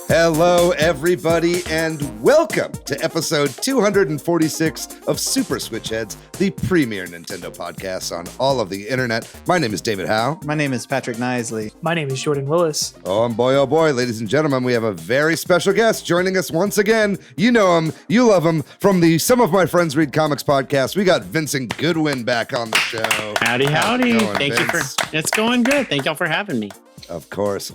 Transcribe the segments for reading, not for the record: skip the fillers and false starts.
Hello, everybody, and welcome to episode 246 of Super Switch Headz, the premier Nintendo podcast on all of the internet. My name is David Howe. My name is Patrick Nisley. My name is Jordan Willis. Oh boy, ladies and gentlemen, we have a very special guest joining us once again. You know him, you love him, from the Some of My Friends Read Comics podcast. We got Vincent Goodwin back on the show. Howdy. Thank you it's going good. Thank y'all for having me. Of course.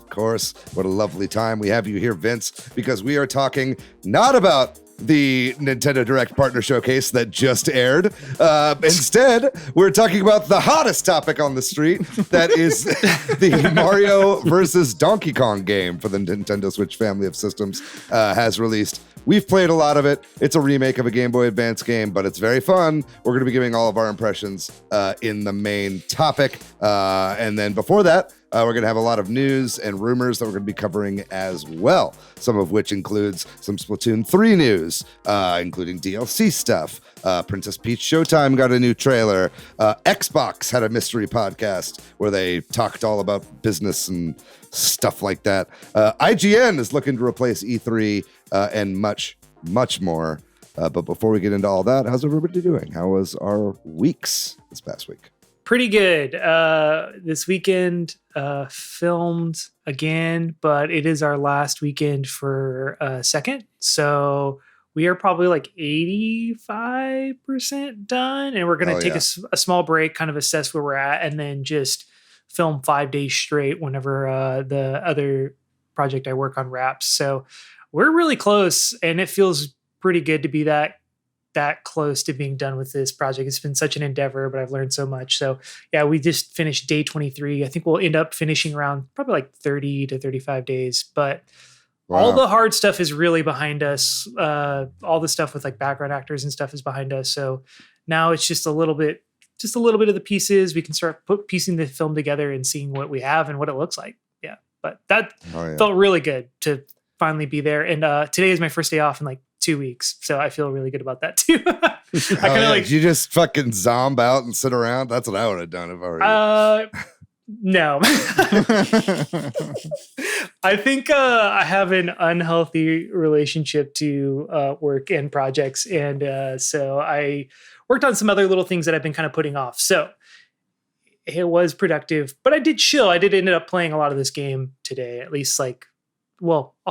What a lovely time we have you here, Vince, because we are talking not about the Nintendo Direct Partner Showcase that just aired. Instead, we're talking about the hottest topic on the street, that is the Mario versus Donkey Kong game for the Nintendo Switch family of systems has released. We've played a lot of it. It's a remake of a Game Boy Advance game, but it's very fun. We're going to be giving all of our impressions in the main topic. And then before that, we're going to have a lot of news and rumors that we're going to be covering as well, some of which includes some Splatoon 3 news, including DLC stuff. Princess Peach Showtime got a new trailer. Xbox had a mystery podcast where they talked all about business and stuff like that. IGN is looking to replace E3 and much more. But before we get into all that, how's everybody doing? How was our weeks this past week? Pretty good. This weekend filmed again, but it is our last weekend for second. So we are probably like 85% done. And we're going to take a small break, kind of assess where we're at, and then just film 5 days straight whenever the other project I work on wraps. So we're really close, and it feels pretty good to be that close to being done with this project. It's been such an endeavor, but I've learned so much. So yeah, we just finished day 23. I think we'll end up finishing around probably like 30 to 35 days, but all the hard stuff is really behind us. All the stuff with like background actors and stuff is behind us. So now it's just a little bit of the pieces. We can start piecing the film together and seeing what we have and what it looks like. Yeah. But that felt really good to finally be there. And today is my first day off in like 2 weeks, so I feel really good about that too. You just fucking zomb out and sit around. That's what I would have done if I were you. No. I think I have an unhealthy relationship to work and projects, and so I worked on some other little things that I've been kind of putting off. So it was productive, but I did chill. I did end up playing a lot of this game today, at least I'll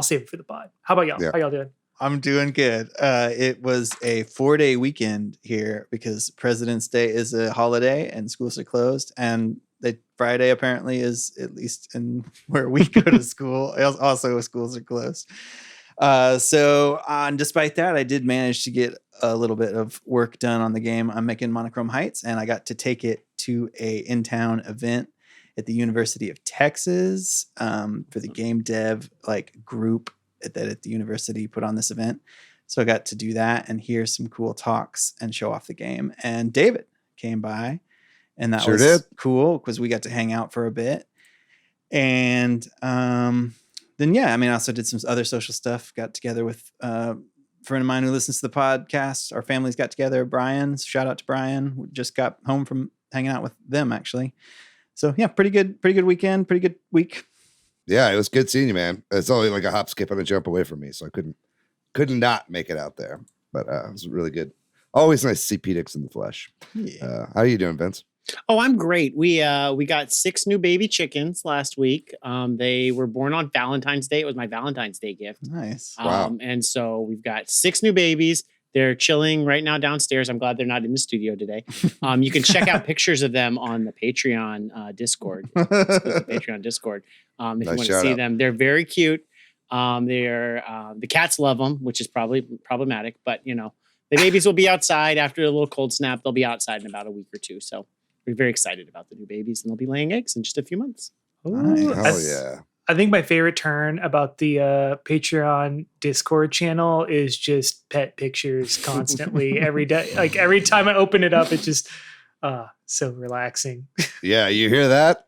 save it for the pod. How about y'all? Yeah. How y'all doing? I'm doing good. It was a 4-day weekend here because President's Day is a holiday and schools are closed. And Friday apparently is, at least in where we go to school, also schools are closed. So despite that, I did manage to get a little bit of work done on the game. I'm making Monochrome Heights, and I got to take it to a in-town event at the University of Texas for the game dev group that at the university put on this event. So I got to do that and hear some cool talks and show off the game. And David came by, and that was cool because we got to hang out for a bit. And then, I also did some other social stuff, got together with a friend of mine who listens to the podcast. Our families got together. Brian, shout out to Brian. We just got home from hanging out with them, actually. So yeah, pretty good weekend, pretty good week. Yeah, it was good seeing you, man. It's only like a hop, skip, and a jump away from me, so I could not make it out there. But it was really good. Always nice to see Pedix in the flesh. Yeah. How are you doing, Vince? Oh, I'm great. We got 6 new baby chickens last week. They were born on Valentine's Day. It was my Valentine's Day gift. Nice. Wow. And so we've got 6 new babies. They're chilling right now downstairs. I'm glad they're not in the studio today. You can check out pictures of them on the Patreon Discord. Patreon Discord. If you want to see them, they're very cute. The cats love them, which is probably problematic. But the babies will be outside after a little cold snap. They'll be outside in about a week or two. So we're very excited about the new babies, and they'll be laying eggs in just a few months. Ooh, oh yeah. I think my favorite turn about the Patreon Discord channel is just pet pictures constantly every day. Like every time I open it up, it just So relaxing. Yeah, you hear that?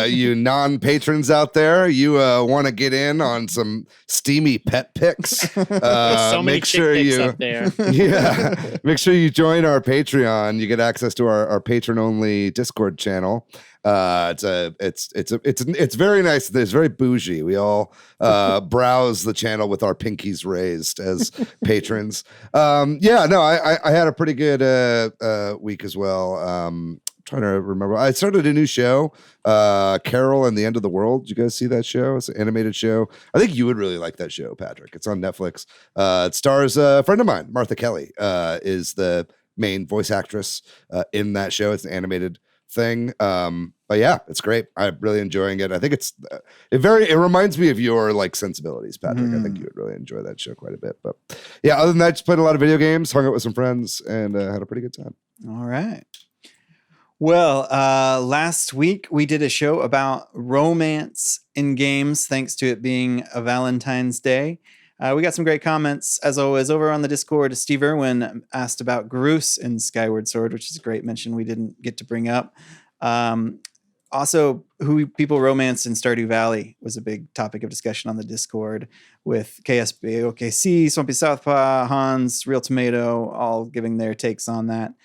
You non-patrons out there, you want to get in on some steamy pet pics. So many make sure chick pics you up there. yeah, make sure you join our Patreon. You get access to our patron-only Discord channel. It's very nice. It's very bougie. We all browse the channel with our pinkies raised as patrons. I had a pretty good week as well. Trying to remember, I started a new show, Carol and the End of the World. Did you guys see that show? It's an animated show. I think you would really like that show, Patrick. It's on Netflix. It stars a friend of mine, Martha Kelly, is the main voice actress in that show. It's an animated thing. But yeah, it's great. I'm really enjoying it. I think it reminds me of your like sensibilities, Patrick. I think you would really enjoy that show quite a bit. But yeah, other than that, just played a lot of video games, hung out with some friends, and had a pretty good time. All right. Well, last week we did a show about romance in games, thanks to it being a Valentine's Day. We got some great comments, as always, over on the Discord. Steve Irwin asked about Groose in Skyward Sword, which is a great mention we didn't get to bring up. Also, who people romanced in Stardew Valley was a big topic of discussion on the Discord, with KSB, OKC, Swampy Southpaw, Hans, Real Tomato, all giving their takes on that.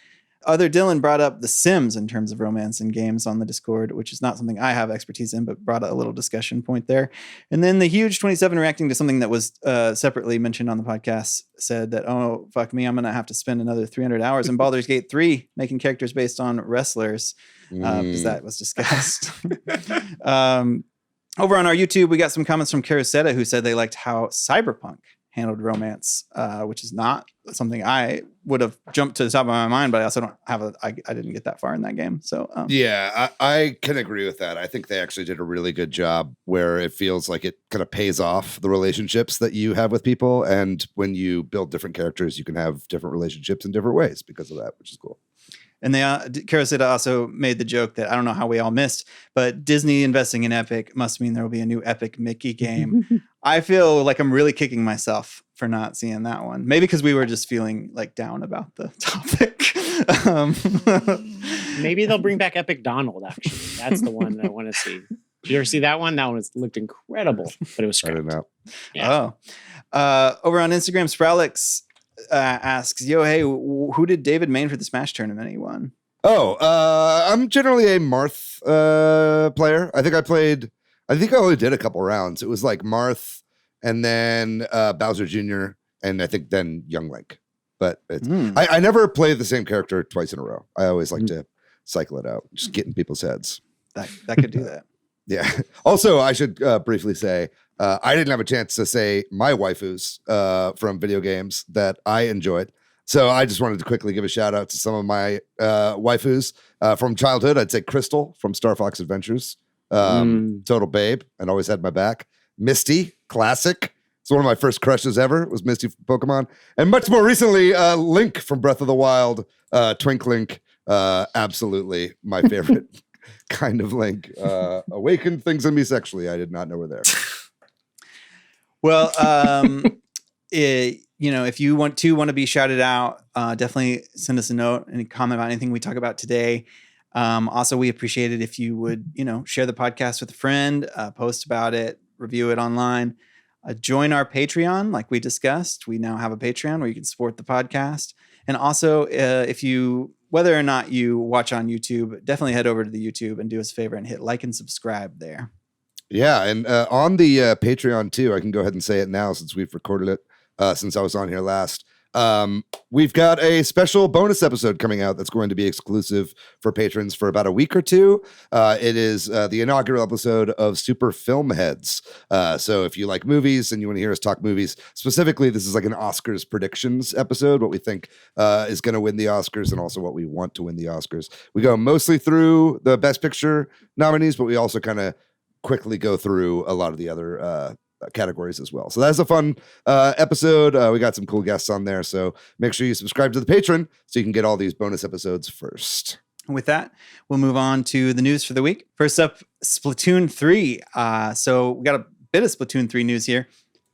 Other Dylan brought up The Sims in terms of romance in games on the Discord, which is not something I have expertise in, but brought a little discussion point there. And then the Huge 27 reacting to something that was separately mentioned on the podcast said that, oh, fuck me, I'm going to have to spend another 300 hours in Baldur's Gate 3 making characters based on wrestlers, because that was discussed. Over on our YouTube, we got some comments from Carosetta who said they liked how Cyberpunk handled romance, which is not something I would have jumped to the top of my mind, but I also don't have I didn't get that far in that game. So yeah, I can agree with that. I think they actually did a really good job where it feels like it kind of pays off the relationships that you have with people. And when you build different characters, you can have different relationships in different ways because of that, which is cool. And they, Karasita also made the joke that I don't know how we all missed, but Disney investing in Epic must mean there will be a new Epic Mickey game. I feel like I'm really kicking myself for not seeing that one. Maybe because we were just feeling like down about the topic. Maybe they'll bring back Epic Donald, actually. That's the one that I want to see. Did you ever see that one? That one looked incredible, but it was scrapped. I don't know. Yeah. Oh. Over on Instagram, Sprowlix asks, yo, hey, who did David main for the Smash tournament he won? I'm generally a Marth player. I think I only did a couple rounds. It was like Marth and then Bowser Jr. and I think then Young Link. But it's, I never play the same character twice in a row. I always like to cycle it out, just get in people's heads. That could do that. Yeah. Also, I should briefly say, I didn't have a chance to say my waifus from video games that I enjoyed. So I just wanted to quickly give a shout out to some of my waifus from childhood. I'd say Crystal from Star Fox Adventures, total babe, and always had my back. Misty, classic. It's one of my first crushes ever. It was Misty from Pokemon. And much more recently, Link from Breath of the Wild, Twink Link, absolutely my favorite kind of Link. Awakened things in me sexually. I did not know were there. Well, if you want to be shouted out, definitely send us a note, any comment about anything we talk about today. Also, we appreciate it if you would, share the podcast with a friend, post about it, review it online, join our Patreon. Like we discussed, we now have a Patreon where you can support the podcast. And also, whether or not you watch on YouTube, definitely head over to the YouTube and do us a favor and hit like and subscribe there. Yeah, and on the Patreon too, I can go ahead and say it now since we've recorded it since I was on here last. We've got a special bonus episode coming out that's going to be exclusive for patrons for about a week or two. It is the inaugural episode of Super Film Headz. So if you like movies and you want to hear us talk movies, specifically, this is like an Oscars predictions episode, what we think is going to win the Oscars and also what we want to win the Oscars. We go mostly through the Best Picture nominees, but we also kind of quickly go through a lot of the other categories as well. So that's a fun episode. We got some cool guests on there. So make sure you subscribe to the Patreon so you can get all these bonus episodes first. With that, we'll move on to the news for the week. First up, Splatoon 3. So we got a bit of Splatoon 3 news here.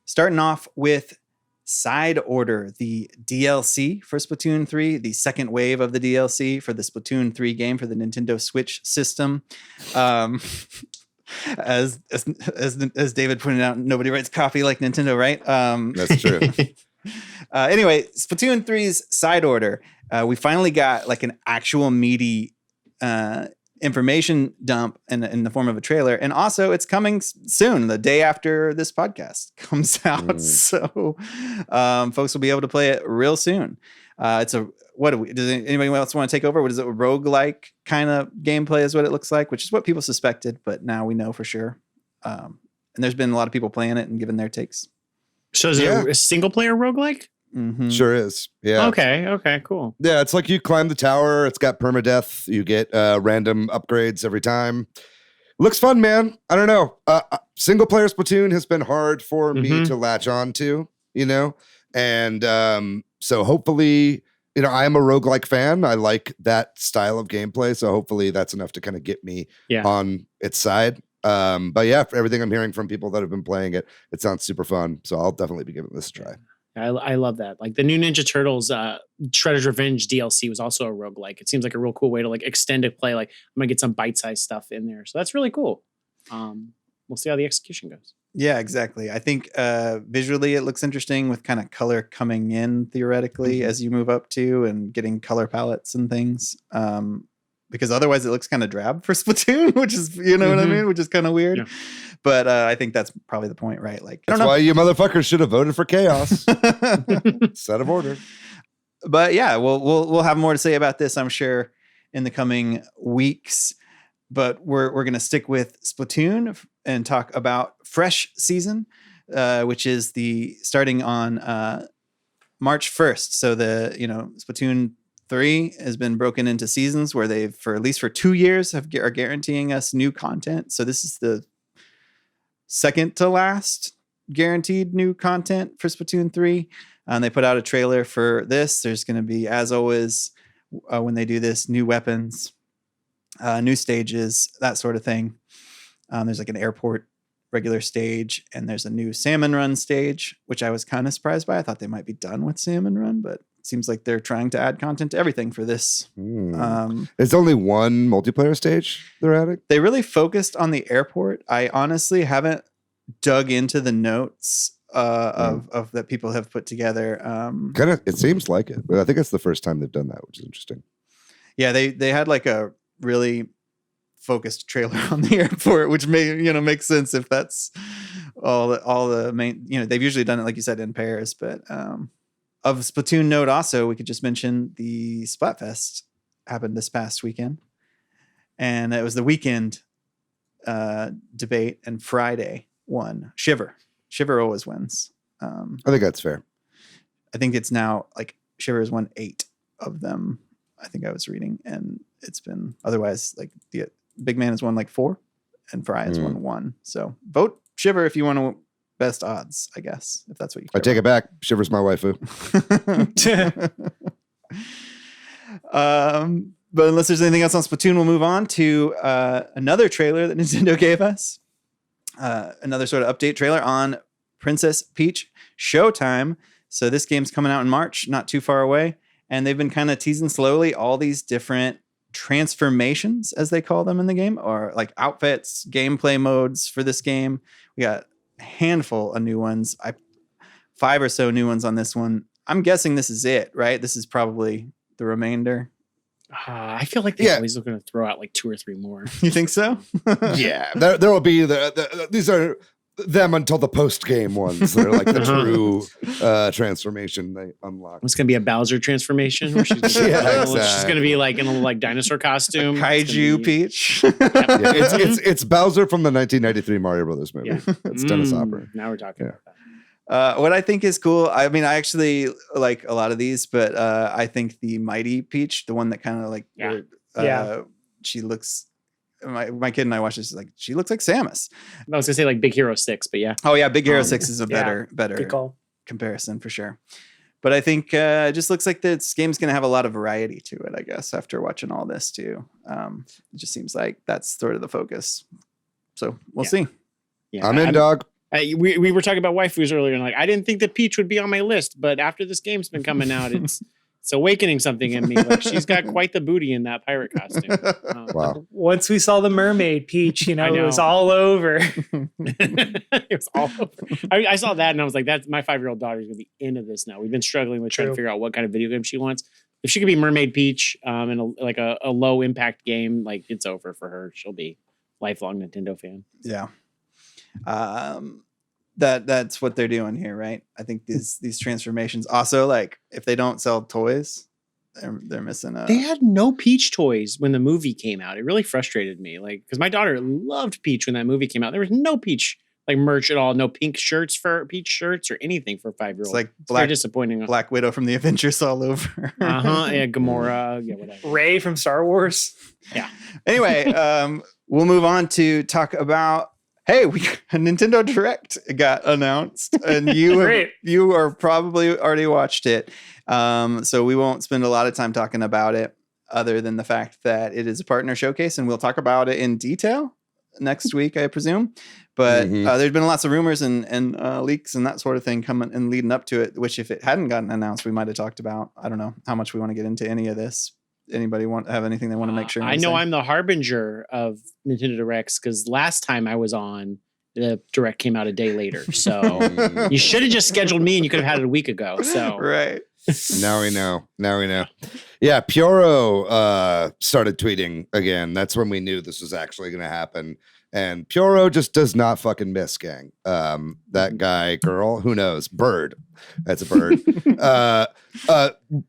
Starting off with Side Order, the DLC for Splatoon 3, the second wave of the DLC for the Splatoon 3 game for the Nintendo Switch system. As David pointed out, nobody writes copy like Nintendo, right? That's true. Anyway, Splatoon 3's Side Order. We finally got like an actual meaty information dump in the form of a trailer, and also it's coming soon, the day after this podcast comes out. So folks will be able to play it real soon. Does anybody else want to take over? What is it? Roguelike kind of gameplay is what it looks like, which is what people suspected, but now we know for sure. And there's been a lot of people playing it and giving their takes. So is it a single player roguelike? Mm-hmm. Sure is. Yeah. Okay, cool. Yeah, it's like you climb the tower. It's got permadeath. You get random upgrades every time. Looks fun, man. I don't know. Single player Splatoon has been hard for me to latch on to, and so hopefully, I am a roguelike fan. I like that style of gameplay. So hopefully that's enough to kind of get me on its side. But yeah, for everything I'm hearing from people that have been playing it, it sounds super fun. So I'll definitely be giving this a try. I love that. Like the new Ninja Turtles Shredder's Revenge DLC was also a roguelike. It seems like a real cool way to like extend a play. Like I'm gonna get some bite-sized stuff in there. So that's really cool. We'll see how the execution goes. Yeah, exactly. I think visually it looks interesting with kind of color coming in theoretically as you move up to and getting color palettes and things. Because otherwise it looks kind of drab for Splatoon, which is, what I mean? Which is kind of weird. Yeah. But I think that's probably the point, right? Like, that's why you motherfuckers should have voted for chaos instead of order. But yeah, we'll have more to say about this, I'm sure, in the coming weeks. But we're going to stick with Splatoon and talk about Fresh Season, which is starting on March 1st. So Splatoon 3 has been broken into seasons where they've, for at least for 2 years, are guaranteeing us new content. So this is the second to last guaranteed new content for Splatoon 3. And they put out a trailer for this. There's going to be, as always, when they do this, new weapons, new stages, that sort of thing. There's like an airport regular stage, and there's a new Salmon Run stage, which I was kind of surprised by. I thought they might be done with Salmon Run, but it seems like they're trying to add content to everything for this. It's only one multiplayer stage they're adding? They really focused on the airport. I honestly haven't dug into the notes of that people have put together. It seems like it, but I think it's the first time they've done that, which is interesting. Yeah, they had like a really focused trailer on the airport, which may make sense if that's all the main. They've usually done it, like you said, in pairs. But of Splatoon note, also we could just mention the Splatfest happened this past weekend, and it was the weekend debate, and Friday won. Shiver always wins. I think that's fair. I think it's now like Shiver has won 8 of them. I think I was reading, and it's been otherwise like the Big Man has won like 4, and Fry has won 1. So vote Shiver if you want to best odds, I guess, if that's what you care. I take it back. Shiver's my waifu. But unless there's anything else on Splatoon, we'll move on to another trailer that Nintendo gave us. Another sort of update trailer on Princess Peach Showtime. So this game's coming out in March, not too far away. And they've been kind of teasing slowly all these different transformations, as they call them in the game, or like outfits, gameplay modes for this game. We got a handful of new ones. 5 or so new ones on this one. I'm guessing this is it, right? This is probably the remainder. I feel like they're always looking to throw out like 2 or 3 more. You think so? Yeah, there will be these are them until the post game ones. They're like the true transformation they unlock. It's gonna be a Bowser transformation. Where she's gonna be like in a little like dinosaur costume. Kaiju Peach. It's Bowser from the 1993 Mario Brothers movie. Yeah. It's Dennis Hopper. Now we're talking about that. What I think is cool, I mean, I actually like a lot of these, but I think the Mighty Peach, the one that kind of like, she looks, my kid and I watched this, like, she looks like Samus. I was gonna say like Big Hero 6, but yeah. Oh yeah, Big Hero 6 is a better comparison for sure. But I think it just looks like this game's gonna have a lot of variety to it, I guess, after watching all this too. It just seems like that's sort of the focus. So we'll see. Yeah, I'm in, dog. We were talking about waifus earlier, and like I didn't think that Peach would be on my list, but after this game's been coming out, it's awakening something in me. Like she's got quite the booty in that pirate costume. Wow. Once we saw the mermaid Peach, it was all over. It was all over. I saw that and I was like, "That's my 5-year-old daughter's gonna be into this now." We've been struggling with trying to figure out what kind of video game she wants. If she could be Mermaid Peach, in a low impact game, like it's over for her. She'll be lifelong Nintendo fan. Yeah. That's what they're doing here, right? I think these transformations also, like, if they don't sell toys, they're missing They had no Peach toys when the movie came out. It really frustrated me, like, because my daughter loved Peach when that movie came out. There was no Peach like merch at all, no pink shirts for Peach shirts or anything for a 5-year-old. It's like very disappointing. Black Widow from the Avengers all over. Yeah, Gamora, yeah, whatever. Rey from Star Wars. Yeah. Anyway, we'll move on to talk about. Hey, a Nintendo Direct got announced, and you are probably already watched it. So we won't spend a lot of time talking about it, other than the fact that it is a partner showcase, and we'll talk about it in detail next week, I presume. But there's been lots of rumors and leaks and that sort of thing coming and leading up to it, which if it hadn't gotten announced, we might have talked about. I don't know how much we want to get into any of this. Anybody have anything they want to make sure? I know I'm the harbinger of Nintendo Directs because last time I was on, the Direct came out a day later. So you should have just scheduled me and you could have had it a week ago. So right. Now we know. Yeah, Pyoro started tweeting again. That's when we knew this was actually going to happen. And Pyoro just does not fucking miss, gang. That guy, girl, who knows? Bird. That's a bird.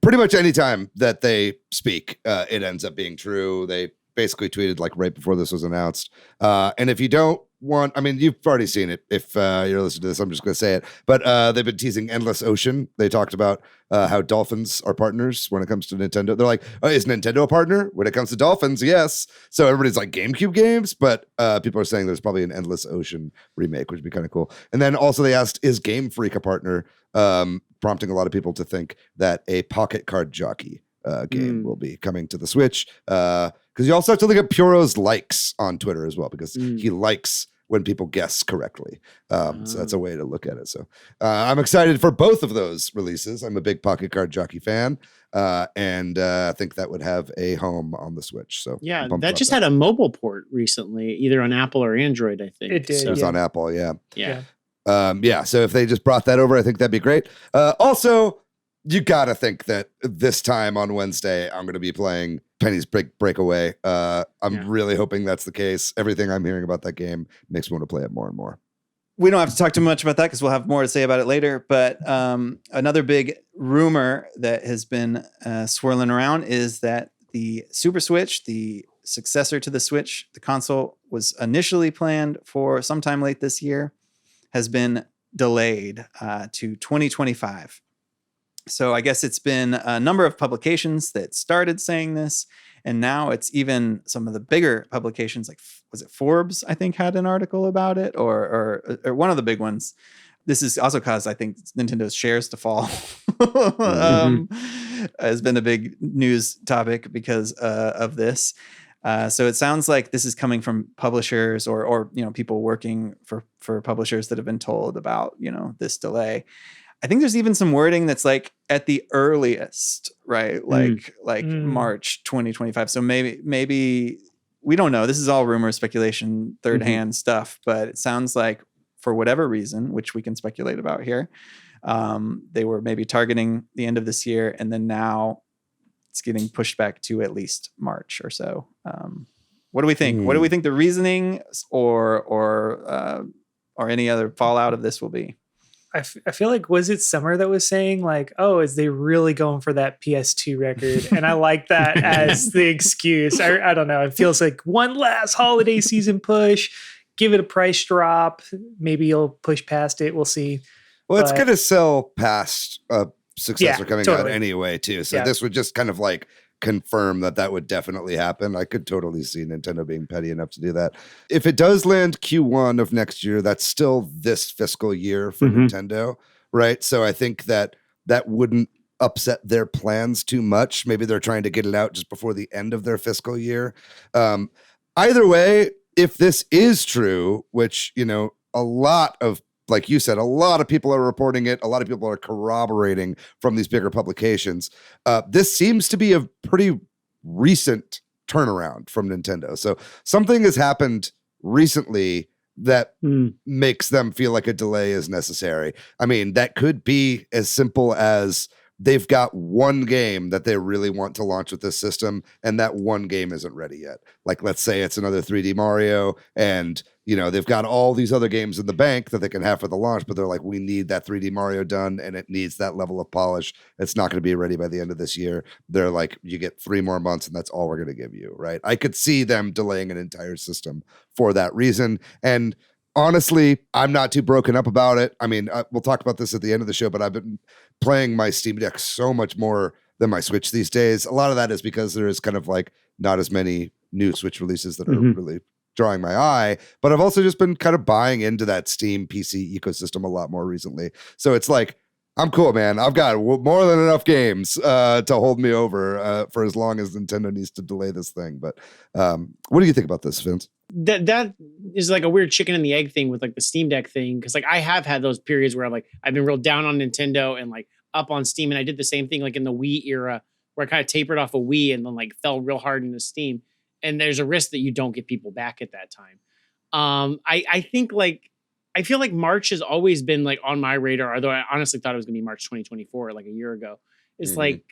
Pretty much any time that they speak, it ends up being true. They basically tweeted like right before this was announced. And if you don't want, I mean, you've already seen it. If you're listening to this, I'm just going to say it. But they've been teasing Endless Ocean. They talked about how dolphins are partners when it comes to Nintendo. They're like, oh, is Nintendo a partner when it comes to dolphins? Yes. So everybody's like GameCube games, but people are saying there's probably an Endless Ocean remake, which would be kind of cool. And then also they asked, is Game Freak a partner? Prompting a lot of people to think that a Pocket Card Jockey game will be coming to the Switch. Because you also have to look at Pyoro's likes on Twitter as well, because he likes when people guess correctly. So that's a way to look at it. So I'm excited for both of those releases. I'm a big Pocket Card Jockey fan, and I think that would have a home on the Switch. So yeah, that just had a mobile port recently, either on Apple or Android, I think. It did. So. It was on Apple, yeah. So if they just brought that over, I think that'd be great. Also, you gotta think that this time on Wednesday, I'm going to be playing Penny's Breakaway. I'm really hoping that's the case. Everything I'm hearing about that game makes me want to play it more and more. We don't have to talk too much about that because we'll have more to say about it later. But another big rumor that has been swirling around is that the Super Switch, the successor to the Switch, the console, was initially planned for sometime late this year, has been delayed to 2025. So I guess it's been a number of publications that started saying this, and now it's even some of the bigger publications, like was it Forbes, I think, had an article about it, or one of the big ones. This is also caused, I think, Nintendo's shares to fall. Has been a big news topic because of this. So it sounds like this is coming from publishers or people working for publishers that have been told about this delay. I think there's even some wording that's like at the earliest, right? Like March 2025. So maybe we don't know. This is all rumor, speculation, third hand stuff, but it sounds like for whatever reason, which we can speculate about here, they were maybe targeting the end of this year, and then now it's getting pushed back to at least March or so. What do we think? What do we think the reasoning or any other fallout of this will be? I feel like, was it Summer that was saying like, oh, is they really going for that PS2 record? And I like that as the excuse. I don't know. It feels like one last holiday season push, give it a price drop. Maybe you'll push past it. We'll see. Well, it's going to sell past a successor coming out anyway, too. So this would just kind of like confirm that would definitely happen. I could totally see Nintendo being petty enough to do that. If it does land Q1 of next year, that's still this fiscal year for Nintendo, right? So I think that wouldn't upset their plans too much. Maybe they're trying to get it out just before the end of their fiscal year. Either way, if this is true, which, a lot of like you said, a lot of people are reporting it. A lot of people are corroborating from these bigger publications. This seems to be a pretty recent turnaround from Nintendo. So something has happened recently that makes them feel like a delay is necessary. I mean, that could be as simple as they've got one game that they really want to launch with this system, and that one game isn't ready yet. Like, let's say it's another 3D Mario, and they've got all these other games in the bank that they can have for the launch, but they're like, we need that 3D Mario done, and it needs that level of polish. It's not going to be ready by the end of this year. They're like, you get 3 more months, and that's all we're going to give you, right? I could see them delaying an entire system for that reason, and honestly, I'm not too broken up about it. I mean, we'll talk about this at the end of the show, but I've been playing my Steam Deck so much more than my Switch these days. A lot of that is because there is kind of like not as many new Switch releases that are really drawing my eye, but I've also just been kind of buying into that Steam PC ecosystem a lot more recently. So it's like, I'm cool, man. I've got more than enough games to hold me over for as long as Nintendo needs to delay this thing. But what do you think about this, Vince? That is like a weird chicken and the egg thing with like the Steam Deck thing. Cause like I have had those periods where I've been real down on Nintendo and like up on Steam. And I did the same thing like in the Wii era where I kind of tapered off a Wii and then like fell real hard into Steam. And there's a risk that you don't get people back at that time. I think like, I feel like March has always been like on my radar, although I honestly thought it was gonna be March 2024, like a year ago. It's like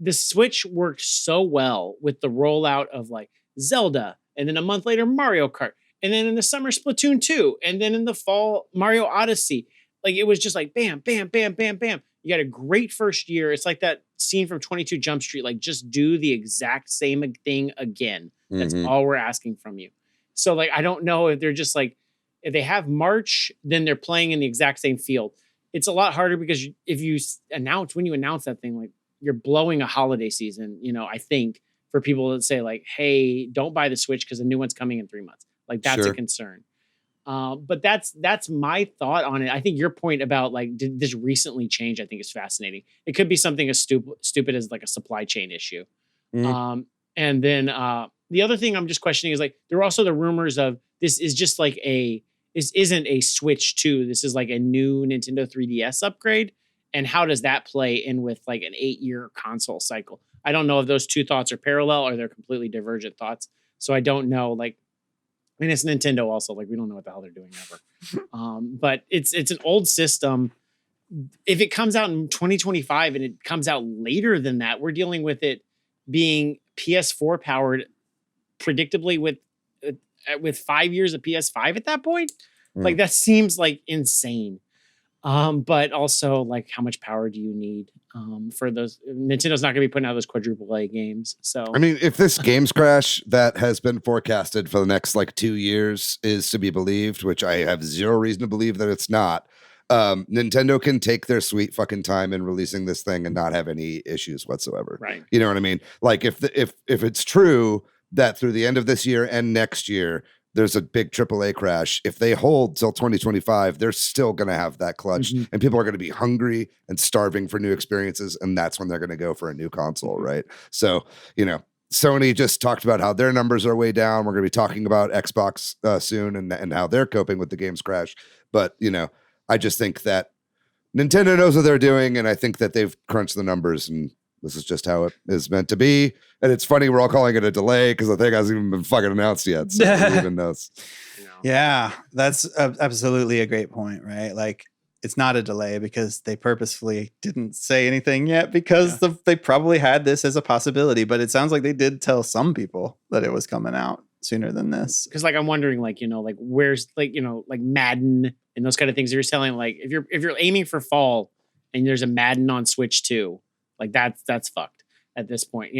the Switch worked so well with the rollout of like Zelda, and then a month later Mario Kart, and then in the summer Splatoon 2, and then in the fall Mario Odyssey. Like it was just like bam, bam, bam, bam, bam. You got a great first year. It's like that scene from 22 Jump Street, like just do the exact same thing again. That's all we're asking from you. So like I don't know if they're just like, if they have March, then they're playing in the exact same field. It's a lot harder because if you when you announce that thing, like you're blowing a holiday season, I think for people that say like, hey, don't buy the Switch because the new one's coming in 3 months. Like that's a concern. But that's my thought on it. I think your point about like, did this recently change? I think is fascinating. It could be something as stupid as like a supply chain issue. And then the other thing I'm just questioning is like, there are also the rumors of this is just like this isn't a Switch 2. This is like a new Nintendo 3DS upgrade. And how does that play in with like an 8-year console cycle? I don't know if those two thoughts are parallel or they're completely divergent thoughts. So I don't know. Like, I mean, it's Nintendo also. Like, we don't know what the hell they're doing ever. But it's an old system. If it comes out in 2025 and it comes out later than that, we're dealing with it being PS4 powered, predictably with 5 years of PS5 at that point. Like that seems like insane. But also like how much power do you need for those? Nintendo's not gonna be putting out those quadruple A games. So I mean, if this games crash that has been forecasted for the next like 2 years is to be believed, which I have zero reason to believe that it's not, Nintendo can take their sweet fucking time in releasing this thing and not have any issues whatsoever. Right. You know what I mean? Like if it's true that through the end of this year and next year, there's a big AAA crash. If they hold till 2025, they're still going to have that clutch and people are going to be hungry and starving for new experiences. And that's when they're going to go for a new console. Right. So, Sony just talked about how their numbers are way down. We're going to be talking about Xbox soon and how they're coping with the games crash. But, I just think that Nintendo knows what they're doing. And I think that they've crunched the numbers and this is just how it is meant to be. And it's funny, we're all calling it a delay because the thing hasn't even been fucking announced yet. So who even knows? Yeah, that's absolutely a great point, right? Like, it's not a delay because they purposefully didn't say anything yet because they probably had this as a possibility. But it sounds like they did tell some people that it was coming out sooner than this. Because like I'm wondering, like, like where's like like Madden and those kind of things. You're selling like if you're aiming for fall and there's a Madden on Switch 2. Like that's fucked at this point,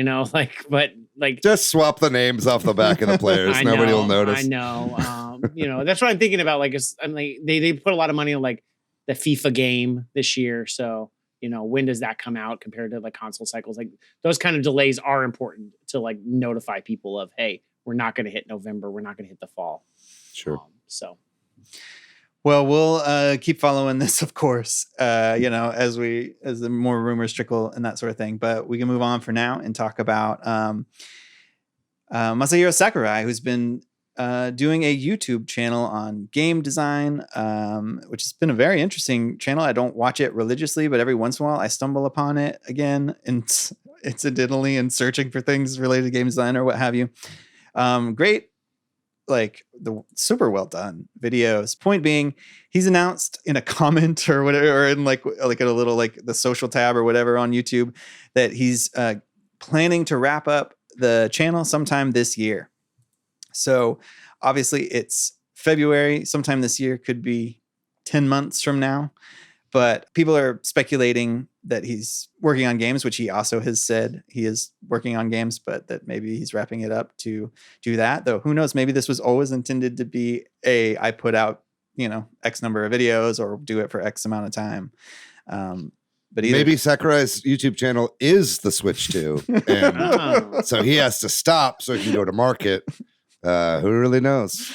but like just swap the names off the back of the players. Nobody will notice. I know. That's what I'm thinking about. Like, I'm like, they put a lot of money on like the FIFA game this year. So, when does that come out compared to like console cycles? Like those kind of delays are important to like notify people of, hey, we're not going to hit November. We're not going to hit the fall. Sure. Well, we'll keep following this, of course, as the more rumors trickle and that sort of thing. But we can move on for now and talk about Masahiro Sakurai, who's been doing a YouTube channel on game design, which has been a very interesting channel. I don't watch it religiously, but every once in a while I stumble upon it again, incidentally, and searching for things related to game design or what have you. Great, like the super well done videos. Point being, he's announced in a comment or whatever, or in like a little like the social tab or whatever on YouTube, that he's planning to wrap up the channel sometime this year. So obviously it's February, sometime this year, could be 10 months from now. But people are speculating that he's working on games, which he also has said he is working on games, but that maybe he's wrapping it up to do that. Though who knows, maybe this was always intended to be I put out, X number of videos or do it for X amount of time. But maybe Sakurai's YouTube channel is the Switch 2. And so he has to stop so he can go to market. Who really knows?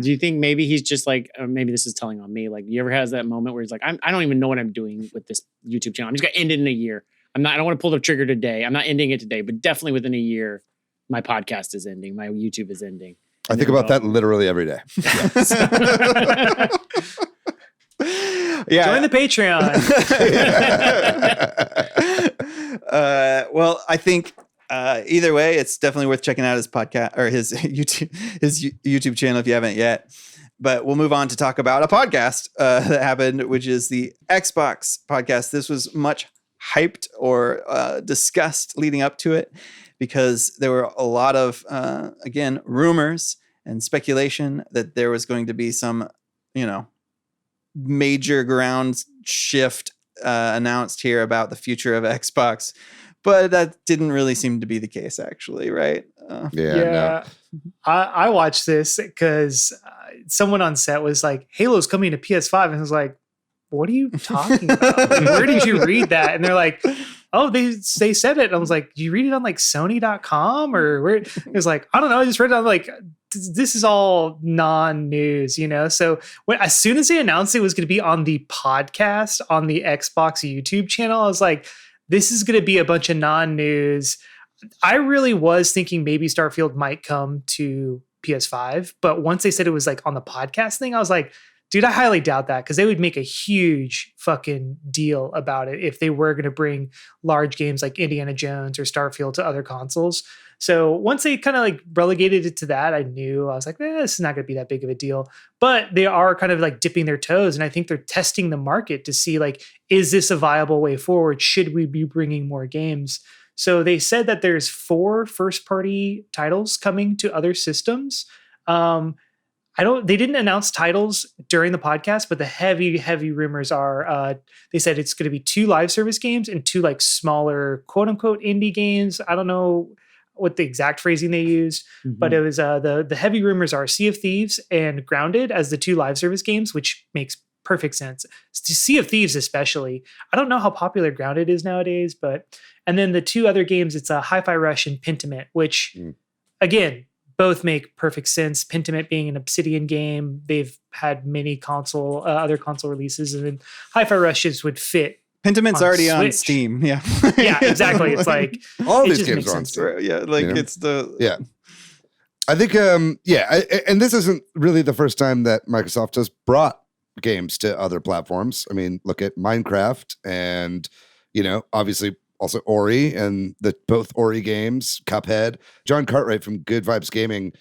Do you think maybe he's just like, or maybe this is telling on me, like, you ever has that moment where he's like, I don't even know what I'm doing with this YouTube channel. I'm just going to end it in a year. I don't want to pull the trigger today. I'm not ending it today, but definitely within a year, my podcast is ending. My YouTube is ending. I think about that literally every day. Yeah. Join the Patreon. Well, I think either way, it's definitely worth checking out his podcast or his YouTube channel if you haven't yet. But we'll move on to talk about a podcast that happened, which is the Xbox podcast. This was much hyped or discussed leading up to it because there were a lot of, again, rumors and speculation that there was going to be some, major ground shift announced here about the future of Xbox. But that didn't really seem to be the case, actually, right? No. I watched this because someone on set was like, Halo's coming to PS5. And I was like, what are you talking about? Like, where did you read that? And they're like, oh, they said it. And I was like, you read it on like Sony.com or where? It was like, I don't know. I just read it on like, this is all non-news, So as soon as they announced it was going to be on the podcast on the Xbox YouTube channel, I was like, this is going to be a bunch of non-news. I really was thinking maybe Starfield might come to PS5, but once they said it was like on the podcast thing, I was like, dude, I highly doubt that because they would make a huge fucking deal about it if they were going to bring large games like Indiana Jones or Starfield to other consoles. So once they kind of like relegated it to that, I was like, this is not going to be that big of a deal. But they are kind of like dipping their toes. And I think they're testing the market to see like, is this a viable way forward? Should we be bringing more games? So they said that there's 4 first-party titles coming to other systems. They didn't announce titles during the podcast, but the heavy rumors are, they said it's going to be 2 live service games and 2 like smaller quote unquote indie games. I don't know what the exact phrasing they used, but it was the heavy rumors are Sea of Thieves and Grounded as the 2 live service games, which makes perfect sense. Sea of Thieves especially. I don't know how popular Grounded is nowadays, and then the 2 other games, it's a Hi-Fi Rush and Pentiment, which again, both make perfect sense. Pentiment being an Obsidian game, they've had many other console releases, and then Hi-Fi Rushes would fit. Pentiment's already on Switch. Steam. Yeah. Yeah, exactly. It's like all it these just games makes are on sense. Steam. Yeah, like it's the I think and this isn't really the first time that Microsoft has brought games to other platforms. I mean, look at Minecraft and obviously also Ori and both Ori games, Cuphead. John Cartwright from Good Vibes Gaming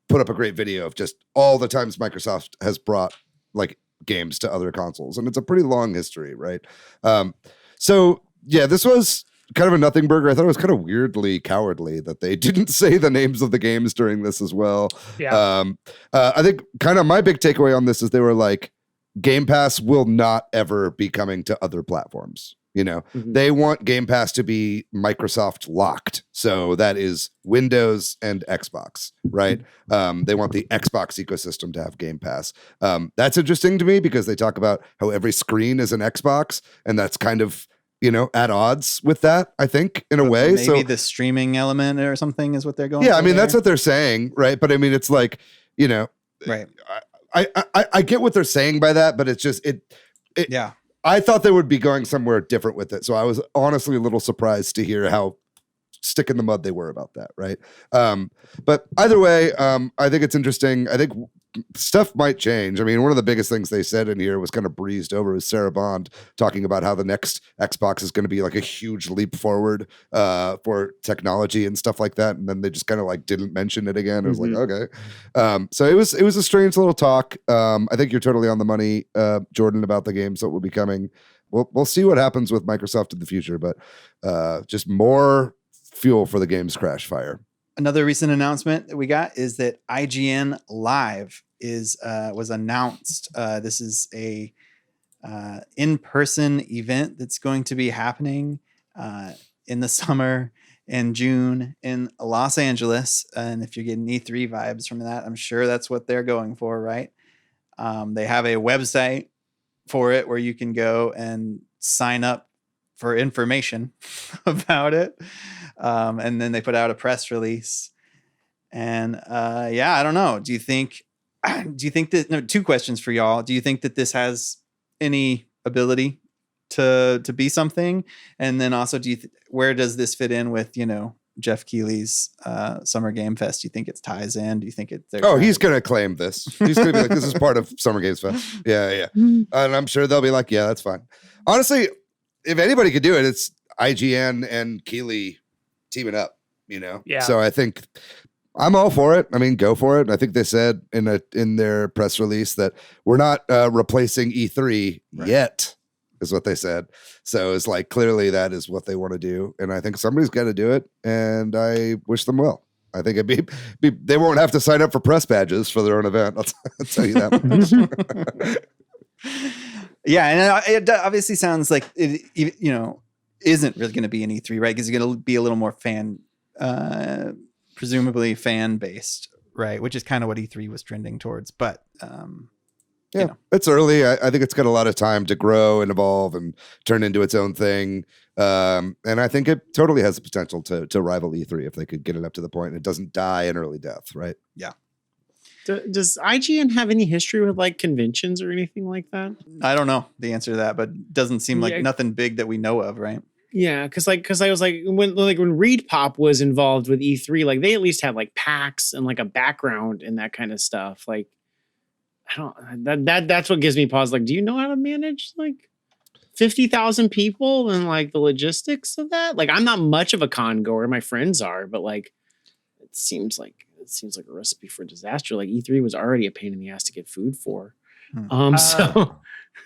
put up a great video of just all the times Microsoft has brought like games to other consoles, and it's a pretty long history, right? So yeah, this was kind of a nothing burger. I thought it was kind of weirdly cowardly that they didn't say the names of the games during this as well. Yeah. I think kind of my big takeaway on this is they were like, Game Pass will not ever be coming to other platforms. They want Game Pass to be Microsoft locked. So that is Windows and Xbox, right? They want the Xbox ecosystem to have Game Pass. That's interesting to me because they talk about how every screen is an Xbox, and that's kind of, at odds with that, I think, in a way. Maybe the streaming element or something is what they're going for. Yeah, I mean, that's what they're saying, right? But I mean, it's like, right. I get what they're saying by that, but it's just, yeah. I thought they would be going somewhere different with it. So I was honestly a little surprised to hear how stick in the mud they were about that, right? But either way, I think it's interesting. I think stuff might change. I mean, one of the biggest things they said in here was kind of breezed over was Sarah Bond talking about how the next Xbox is going to be like a huge leap forward for technology and stuff like that. And then they just kind of like didn't mention it again. It was like, okay. So it was a strange little talk. I think you're totally on the money, Jordan, about the games that will be coming. We'll see what happens with Microsoft in the future, but just more fuel for the game's crash fire. Another recent announcement that we got is that IGN Live was announced. This is a in-person event that's going to be happening in the summer in June in Los Angeles. And if you're getting E3 vibes from that, I'm sure that's what they're going for, right? They have a website for it where you can go and sign up for information about it. And then they put out a press release. And I don't know. Do you think that, two questions for y'all. Do you think that this has any ability to be something? And then also, where does this fit in with, Jeff Keighley's Summer Game Fest? Do you think it ties in? Do you think he's going to claim this. He's going to be like, this is part of Summer Games Fest. Yeah. And I'm sure they'll be like, yeah, that's fine. Honestly, if anybody could do it, it's IGN and Keighley teaming up, Yeah. So I think I'm all for it. I mean, go for it. I think they said in their press release that we're not replacing E3 yet, is what they said. So it's like clearly that is what they want to do, and I think somebody's got to do it. And I wish them well. I think it'd be they won't have to sign up for press badges for their own event. I'll tell you that much. Yeah, and it obviously sounds like it, isn't really going to be an E3, right? Because you're going to be a little more presumably fan based, right? Which is kind of what E3 was trending towards. But it's early. I think it's got a lot of time to grow and evolve and turn into its own thing. And I think it totally has the potential to rival E3 if they could get it up to the point and it doesn't die an early death, right? Yeah. Does IGN have any history with like conventions or anything like that? I don't know the answer to that, but it doesn't seem like nothing big that we know of, right? Yeah, because I was like when Reed Pop was involved with E3, like they at least had like PAX and like a background and that kind of stuff. Like that's what gives me pause. Like, do you know how to manage like 50,000 people and like the logistics of that? Like, I'm not much of a con goer. My friends are, but like it seems like a recipe for disaster. Like E3 was already a pain in the ass to get food for. So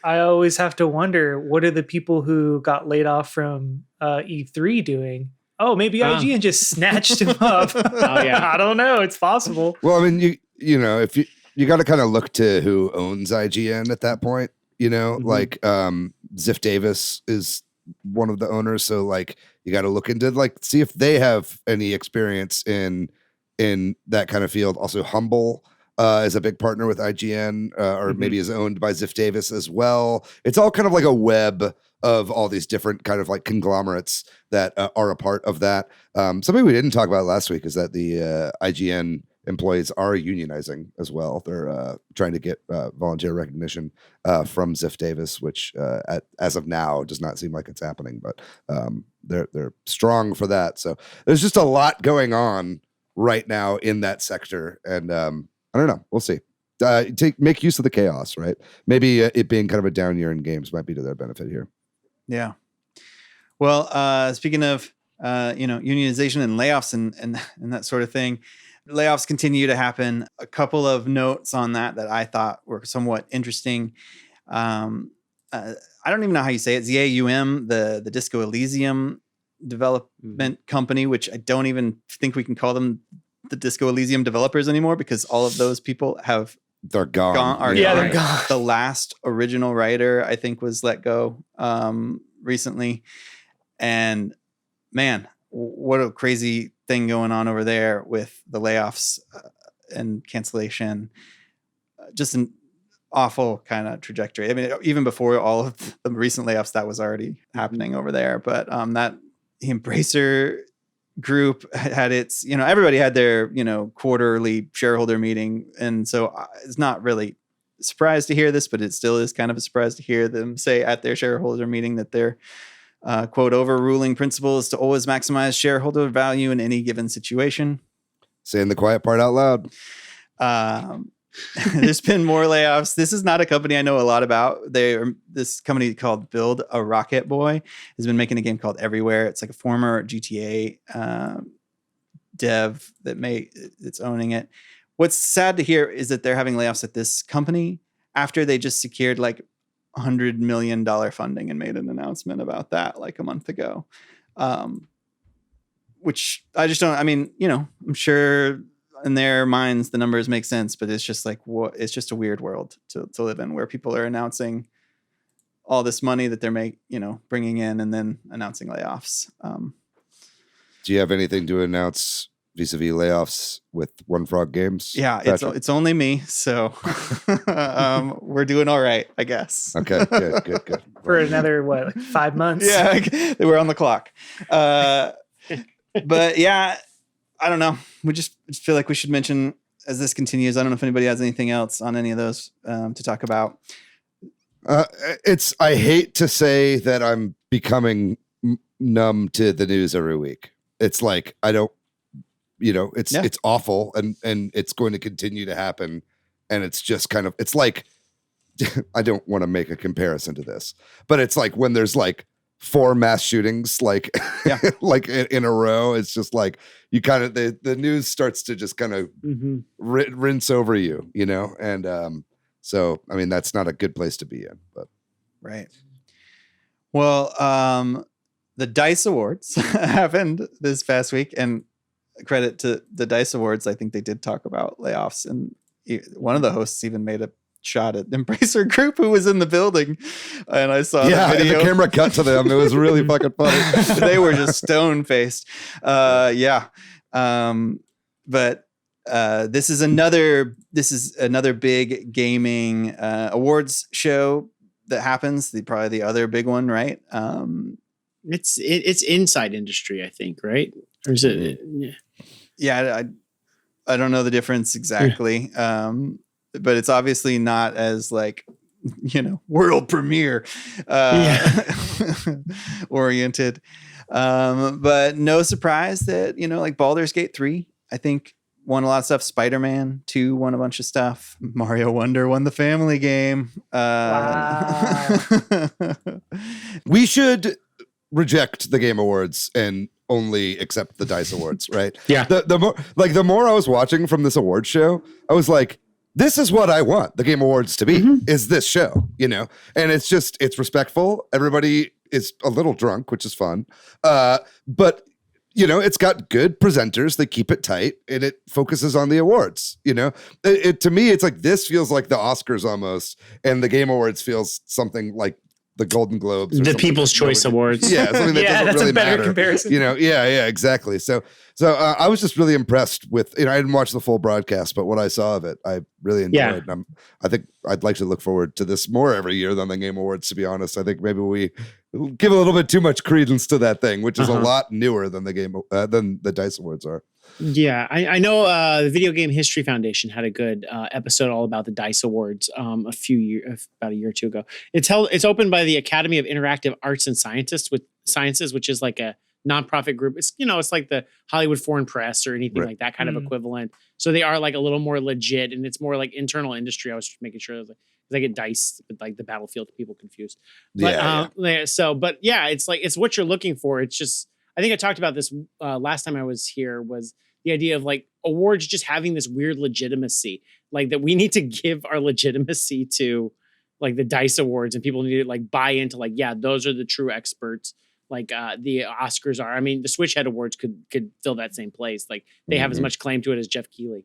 I always have to wonder, what are the people who got laid off from E3 doing? Oh, maybe IGN just snatched him up. Oh yeah, I don't know. It's possible. Well, I mean, you know, if you got to kind of look to who owns IGN at that point. Like Ziff Davis is one of the owners, so like you got to look into like see if they have any experience in that kind of field. Also, Humble is a big partner with IGN, or maybe is owned by Ziff Davis as well. It's all kind of like a web of all these different kind of like conglomerates that are a part of that. Something we didn't talk about last week is that the IGN employees are unionizing as well. They're trying to get volunteer recognition from Ziff Davis, which as of now does not seem like it's happening, but they're strong for that. So there's just a lot going on right now in that sector, and I don't know. We'll see. Make use of the chaos, right? Maybe it being kind of a down year in games might be to their benefit here. Yeah. Well, speaking of unionization and layoffs and that sort of thing, layoffs continue to happen. A couple of notes on that I thought were somewhat interesting. I don't even know how you say it. ZAUM, the Disco Elysium development company, which I don't even think we can call them the Disco Elysium developers anymore because all of those people they're gone. They're gone. The last original writer, I think, was let go recently. And man, what a crazy thing going on over there with the layoffs and cancellation. Just an awful kind of trajectory. I mean, even before all of the recent layoffs, that was already happening over there. But that Embracer group had its, everybody had their, quarterly shareholder meeting. And so it's not really surprised to hear this, but it still is kind of a surprise to hear them say at their shareholder meeting that they're Quote, overruling principle is to always maximize shareholder value in any given situation. Saying the quiet part out loud. There's been more layoffs. This is not a company I know a lot about. This company called Build a Rocket Boy has been making a game called Everywhere. It's like a former GTA dev that's owning it. What's sad to hear is that they're having layoffs at this company after they just secured like $100 million funding and made an announcement about that like a month ago. Which I just don't, I mean, I'm sure in their minds the numbers make sense, but it's just like, it's just a weird world to live in where people are announcing all this money that they're bringing in and then announcing layoffs. Do you have anything to announce vis-a-vis layoffs with One Frog Games? Yeah, it's only me, so we're doing all right, I guess. Okay, good. For another 5 months? Yeah, we're on the clock. But yeah, I don't know. We just feel like we should mention as this continues. I don't know if anybody has anything else on any of those to talk about. I hate to say that I'm becoming numb to the news every week. It's like I don't. It's awful and it's going to continue to happen. And it's just kind of, it's like, I don't want to make a comparison to this, but it's like when there's like 4 mass shootings, like, like in a row, it's just like you kind of, the news starts to just kind of rinse over you, And so, I mean, that's not a good place to be in, but. Right. Well, the DICE Awards happened this past week, and credit to the DICE Awards, I think they did talk about layoffs, and one of the hosts even made a shot at Embracer Group, who was in the building, and I saw the video. And the camera cut to them. It was really fucking funny. They were just stone faced. But this is another big gaming awards show that happens. Probably the other big one, right? It's inside industry, I think, right? Or is it? Yeah, I don't know the difference exactly, but it's obviously not as like world premiere oriented. But no surprise that like Baldur's Gate 3, I think won a lot of stuff. Spider-Man 2 won a bunch of stuff. Mario Wonder won the family game. Wow. We should reject the Game Awards and only accept the DICE Awards, right? Yeah. The more I was watching from this award show, I was like, this is what I want the Game Awards to be, is this show, and it's respectful. Everybody is a little drunk, which is fun. But it's got good presenters. They keep it tight and it focuses on the awards. To me, it's like, this feels like the Oscars almost. And the Game Awards feels something like the Golden Globes, the People's Choice Awards. Yeah, something that doesn't that's really a better matter. comparison. Yeah, exactly. So I was just really impressed with. I didn't watch the full broadcast, but what I saw of it, I really enjoyed. And I think I'd like to look forward to this more every year than the Game Awards. To be honest, I think maybe we give a little bit too much credence to that thing, which is a lot newer than than the DICE Awards are. Yeah, I know the Video Game History Foundation had a good episode all about the DICE Awards about a year or two ago. It's opened by the Academy of Interactive Arts and Sciences, which is like a nonprofit group. It's it's like the Hollywood Foreign Press or anything like that kind of equivalent. So they are like a little more legit, and it's more like internal industry. I was just making sure that I get DICE with like the Battlefield, people confused. But, it's like it's what you're looking for. It's just, I think I talked about this last time I was here, was the idea of like awards just having this weird legitimacy, like that we need to give our legitimacy to like the DICE Awards, and people need to like buy into like, yeah, those are the true experts. Like the Oscars are. I mean, the Switch Head Awards could fill that same place. Like they have as much claim to it as Jeff Keighley.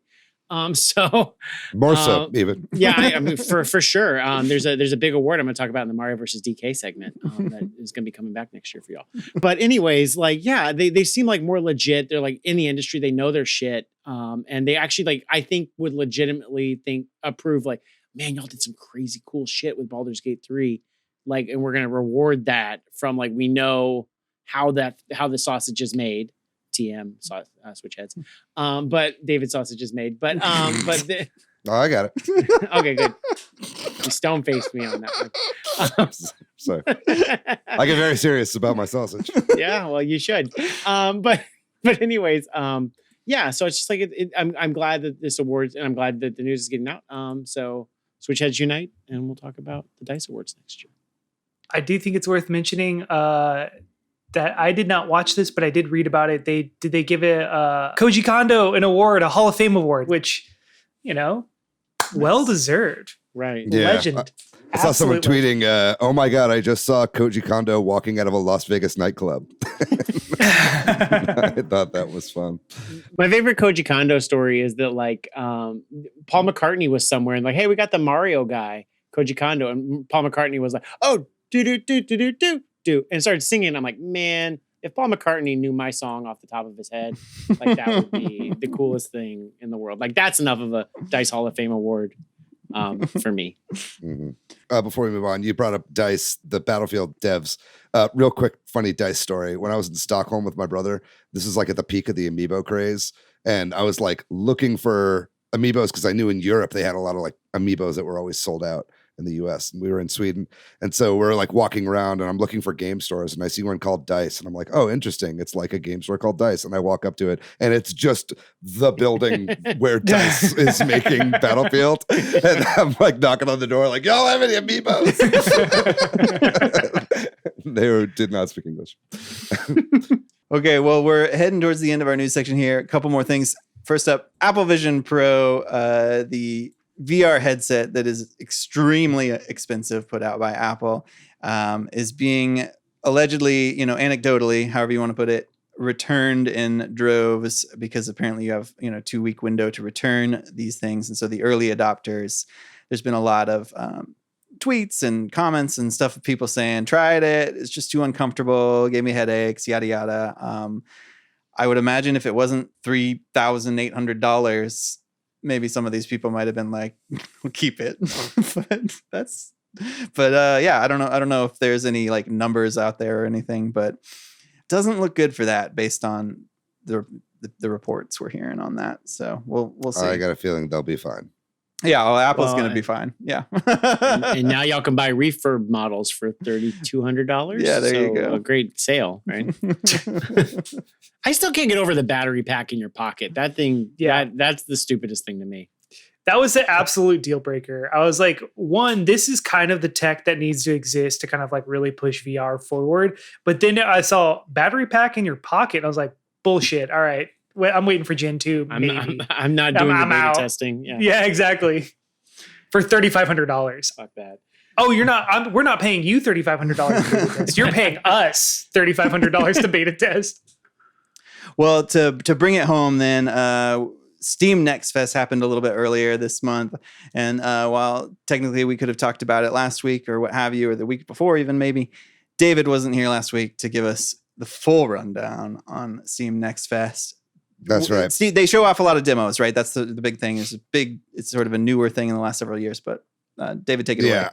So more so even. Yeah, I mean for sure. There's a big award I'm going to talk about in the Mario versus DK segment that is going to be coming back next year for y'all. But anyways, like they seem like more legit. They're like in the industry. They know their shit, and they actually like I think would legitimately approve like, man, y'all did some crazy cool shit with Baldur's Gate 3. Like, and we're going to reward that from like, we know how the sausage is made. TM Switch Headz. But David Sausage is made. But I got it. Okay, good. You stone faced me on that one. So I get very serious about my sausage. Yeah, well, you should. But anyways, yeah. So it's just like I'm glad that this awards, and I'm glad that the news is getting out. So Switch Headz Unite, and we'll talk about the DICE Awards next year. I do think it's worth mentioning that I did not watch this, but I did read about it. They give it Koji Kondo an award, a Hall of Fame award, which, well deserved. Right. Yeah. Legend. I saw someone Absolute tweeting, oh my God, I just saw Koji Kondo walking out of a Las Vegas nightclub. I thought that was fun. My favorite Koji Kondo story is that Paul McCartney was somewhere and like, hey, we got the Mario guy, Koji Kondo. And Paul McCartney was like, oh, do, and started singing. I'm like, man, if Paul McCartney knew my song off the top of his head, like that would be the coolest thing in the world. Like that's enough of a DICE Hall of Fame award for me. Mm-hmm. Before we move on, you brought up DICE, the Battlefield devs. Real quick, funny DICE story. When I was in Stockholm with my brother, this is like at the peak of the amiibo craze. And I was like looking for amiibos because I knew in Europe they had a lot of like amiibos that were always sold out in the US, and we were in Sweden. And so we're like walking around and I'm looking for game stores and I see one called DICE and I'm like, oh, interesting. It's like a game store called DICE. And I walk up to it and it's just the building where DICE is making Battlefield. And I'm like knocking on the door like, y'all have any amiibos? They did not speak English. Okay, well, we're heading towards the end of our news section here. A couple more things. First up, Apple Vision Pro, the VR headset that is extremely expensive, put out by Apple, is being allegedly, anecdotally, however you want to put it, returned in droves because apparently you have, 2-week window to return these things. And so the early adopters, there's been a lot of tweets and comments and stuff of people saying, tried it, it's just too uncomfortable, gave me headaches, yada, yada. I would imagine if it wasn't $3,800, maybe some of these people might have been like, keep it. Yeah, I don't know if there's any like numbers out there or anything, but it doesn't look good for that based on the reports we're hearing on that. So we'll see. I got a feeling they'll be fine. Yeah, well, Apple's going to be fine. Yeah. and now y'all can buy refurb models for $3,200. Yeah, there you go. A great sale, right? I still can't get over the battery pack in your pocket. That thing, that's the stupidest thing to me. That was the absolute deal breaker. I was like, one, this is kind of the tech that needs to exist to kind of like really push VR forward. But then I saw battery pack in your pocket. And I was like, bullshit. All right. I'm waiting for Gen 2. I'm not doing the beta testing. Yeah, exactly. For $3,500. Fuck that. Oh, we're not paying you $3,500 to beta test. You're paying us $3,500 to beta test. Well, to bring it home then, Steam Next Fest happened a little bit earlier this month. And while technically we could have talked about it last week or what have you, or the week before even maybe, David wasn't here last week to give us the full rundown on Steam Next Fest. That's right. See, they show off a lot of demos, right? That's the big thing. It's sort of a newer thing in the last several years, but David, take it away.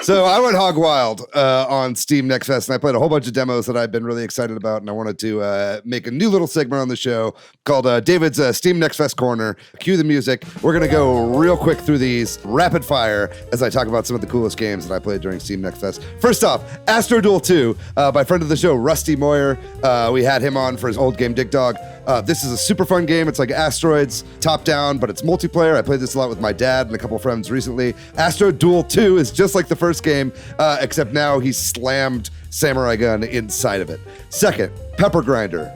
So I went hog wild on Steam Next Fest, and I played a whole bunch of demos that I've been really excited about, and I wanted to make a new little segment on the show called David's Steam Next Fest Corner. Cue the music. We're going to go real quick through these rapid fire as I talk about some of the coolest games that I played during Steam Next Fest. First off, Astro Duel 2 by friend of the show, Rusty Moyer. We had him on for his old game, Dig Dog. This is a super fun game. It's like Asteroids top down, but it's multiplayer. I played this a lot with my dad and a couple friends recently. Astro Duel 2 is just like the first game, except now he slammed Samurai Gun inside of it. Second, Pepper Grinder,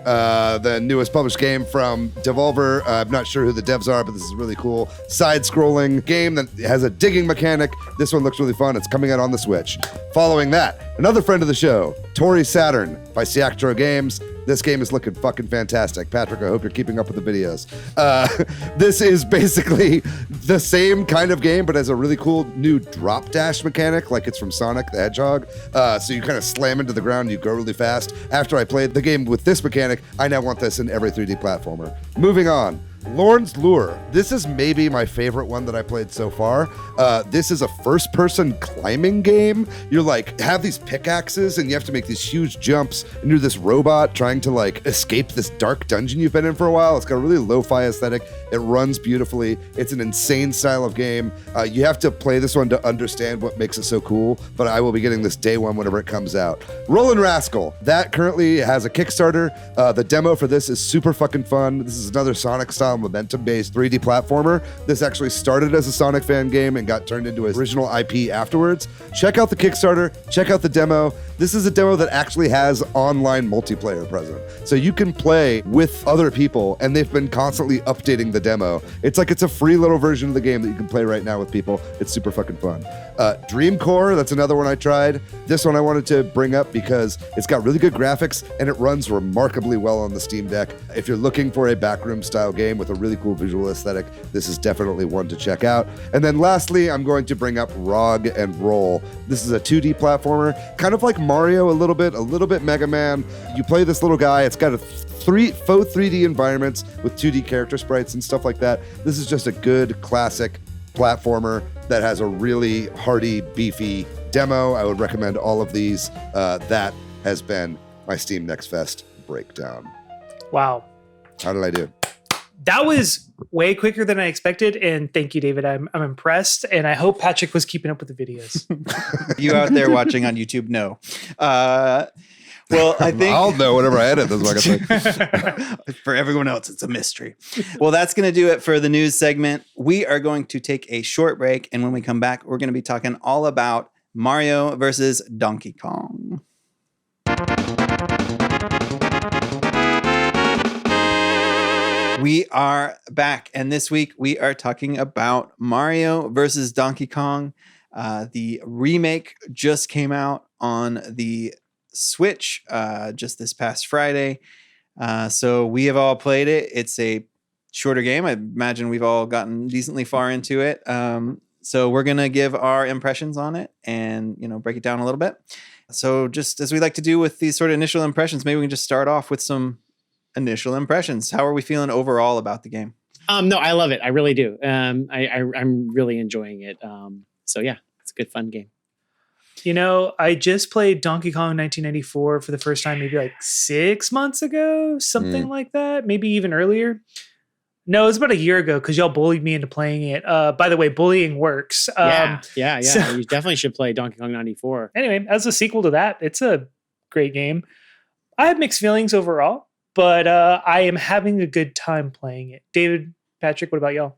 the newest published game from Devolver. I'm not sure who the devs are, but this is a really cool side-scrolling game that has a digging mechanic. This one looks really fun. It's coming out on the Switch. Following that, another friend of the show, Tori Saturn by Siactro Games. This game is looking fucking fantastic. Patrick, I hope you're keeping up with the videos. This is basically the same kind of game, but has a really cool new drop dash mechanic, like it's from Sonic the Hedgehog. So you kind of slam into the ground, you go really fast. After I played the game with this mechanic, I now want this in every 3D platformer. Moving on. Lorne's Lure. This is maybe my favorite one that I played so far. This is a first-person climbing game. You're like, have these pickaxes and you have to make these huge jumps, and you're this robot trying to like escape this dark dungeon you've been in for a while. It's got a really lo-fi aesthetic. It runs beautifully. It's an insane style of game. You have to play this one to understand what makes it so cool, but I will be getting this day one whenever it comes out. Rollin' Rascal. That currently has a Kickstarter. The demo for this is super fucking fun. This is another Sonic-style momentum-based 3D platformer. This actually started as a Sonic fan game and got turned into an original IP afterwards. Check out the Kickstarter. Check out the demo. This is a demo that actually has online multiplayer present. So you can play with other people, and they've been constantly updating the demo. It's like it's a free little version of the game that you can play right now with people. It's super fucking fun. Dream Core, that's another one I tried. This one I wanted to bring up because it's got really good graphics and it runs remarkably well on the Steam Deck. If you're looking for a backroom style game with a really cool visual aesthetic, this is definitely one to check out. And then lastly, I'm going to bring up Rog and Roll. This is a 2D platformer, kind of like Mario a little bit Mega Man. You play this little guy. It's got a faux 3D environments with 2D character sprites and stuff like that. This is just a good classic platformer that has a really hearty, beefy demo. I would recommend all of these. That has been my Steam Next Fest breakdown. Wow. How did I do? That was way quicker than I expected, and thank you, David. I'm impressed, and I hope Patrick was keeping up with the videos. You out there watching on YouTube, no. Well, I think I'll know whenever I edit this. For everyone else, it's a mystery. Well, that's going to do it for the news segment. We are going to take a short break, and when we come back, we're going to be talking all about Mario versus Donkey Kong. We are back, and this week we are talking about Mario versus Donkey Kong. The remake just came out on the Switch just this past Friday. So we have all played it. It's a shorter game. I imagine we've all gotten decently far into it. So we're going to give our impressions on it and, break it down a little bit. So just as we like to do with these sort of initial impressions, maybe we can just start off with some initial impressions. How are we feeling overall about the game? No, I love it. I really do. I'm really enjoying it. So yeah, it's a good, fun game. I just played Donkey Kong 1994 for the first time, maybe like 6 months ago, something like that, maybe even earlier. No, it was about a year ago because y'all bullied me into playing it. By the way, bullying works. Yeah. So, you definitely should play Donkey Kong 94. Anyway, as a sequel to that, it's a great game. I have mixed feelings overall, but I am having a good time playing it. David, Patrick, what about y'all?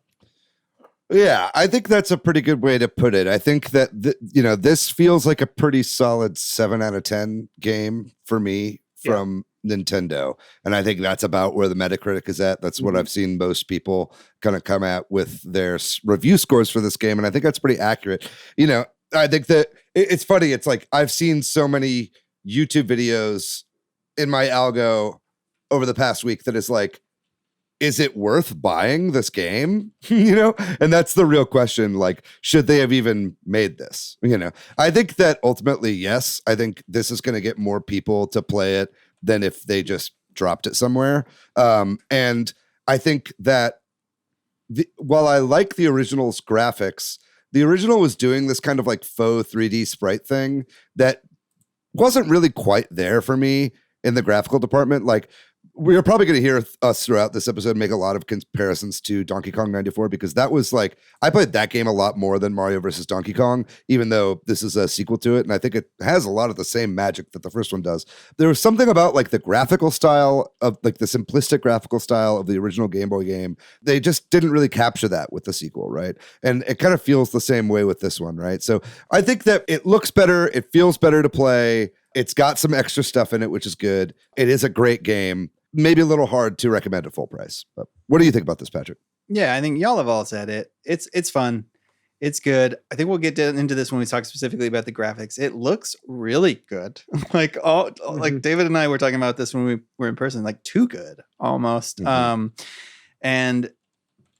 Yeah, I think that's a pretty good way to put it. I think that, this feels like a pretty solid 7 out of 10 game for me from Nintendo. And I think that's about where the Metacritic is at. That's what I've seen most people kind of come out with their review scores for this game. And I think that's pretty accurate. I think that it's funny. It's like I've seen so many YouTube videos in my algo over the past week that is like, is it worth buying this game? And that's the real question. Like, should they have even made this? I think that ultimately, yes, I think this is going to get more people to play it than if they just dropped it somewhere. And I think that while I like the original's graphics, the original was doing this kind of like faux 3D sprite thing that wasn't really quite there for me in the graphical department. Like, we're probably going to hear us throughout this episode make a lot of comparisons to Donkey Kong 94 because that was like, I played that game a lot more than Mario versus Donkey Kong, even though this is a sequel to it. And I think it has a lot of the same magic that the first one does. There was something about like the graphical style of like the simplistic graphical style of the original Game Boy game. They just didn't really capture that with the sequel, right? And it kind of feels the same way with this one, right? So I think that it looks better. It feels better to play. It's got some extra stuff in it, which is good. It is a great game. Maybe a little hard to recommend at full price. But what do you think about this, Patrick? Yeah, I think y'all have all said it. It's fun. It's good. I think we'll get into this when we talk specifically about the graphics. It looks really good. Like David and I were talking about this when we were in person, like too good almost. And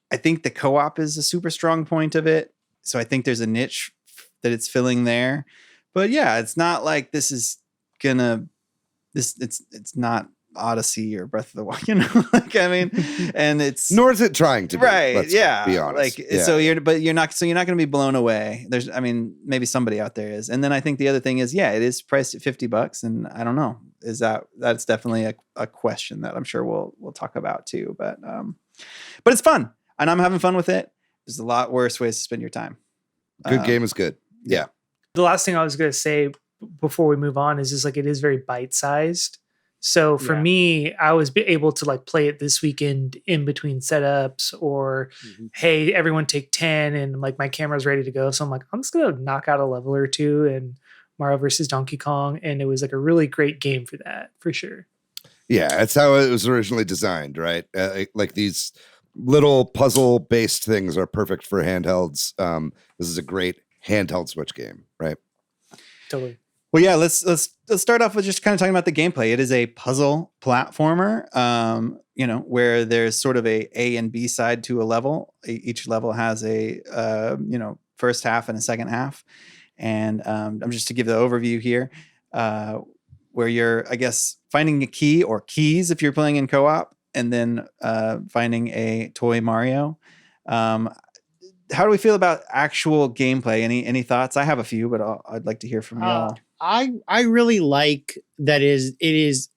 I think the co-op is a super strong point of it. So I think there's a niche that it's filling there. But yeah, it's not like this is gonna it's not Odyssey or Breath of the Wild, you know, like, I mean, and it's Nor is it trying to be. right. Let's Yeah. be honest. Like, so you're not going to be blown away. I mean, maybe somebody out there is. And then I think the other thing is, it is priced at $50. And I don't know, that's definitely a question that I'm sure we'll talk about too. But it's fun and I'm having fun with it. There's a lot worse ways to spend your time. Good game is good. Yeah. The last thing I was going to say before we move on is just like, it is very bite-sized. So for me, I was able to like play it this weekend in between setups or, hey, everyone take 10 and like my camera's ready to go. So I'm like, I'm just going to knock out a level or two and Mario versus Donkey Kong. And it was like a really great game for that, for sure. Yeah, that's how it was originally designed, right? Like these little puzzle-based things are perfect for handhelds. This is a great handheld Switch game, right? Totally. Well, yeah, let's start off with just kind of talking about the gameplay. It is a puzzle platformer, where there's sort of a and B side to a level. Each level has a first half and a second half. And I'm just to give the overview here, where you're, I guess, finding a key or keys if you're playing in co-op, and then finding a toy Mario. How do we feel about actual gameplay? Any thoughts? I have a few, but I'd like to hear from y'all. I really like that it is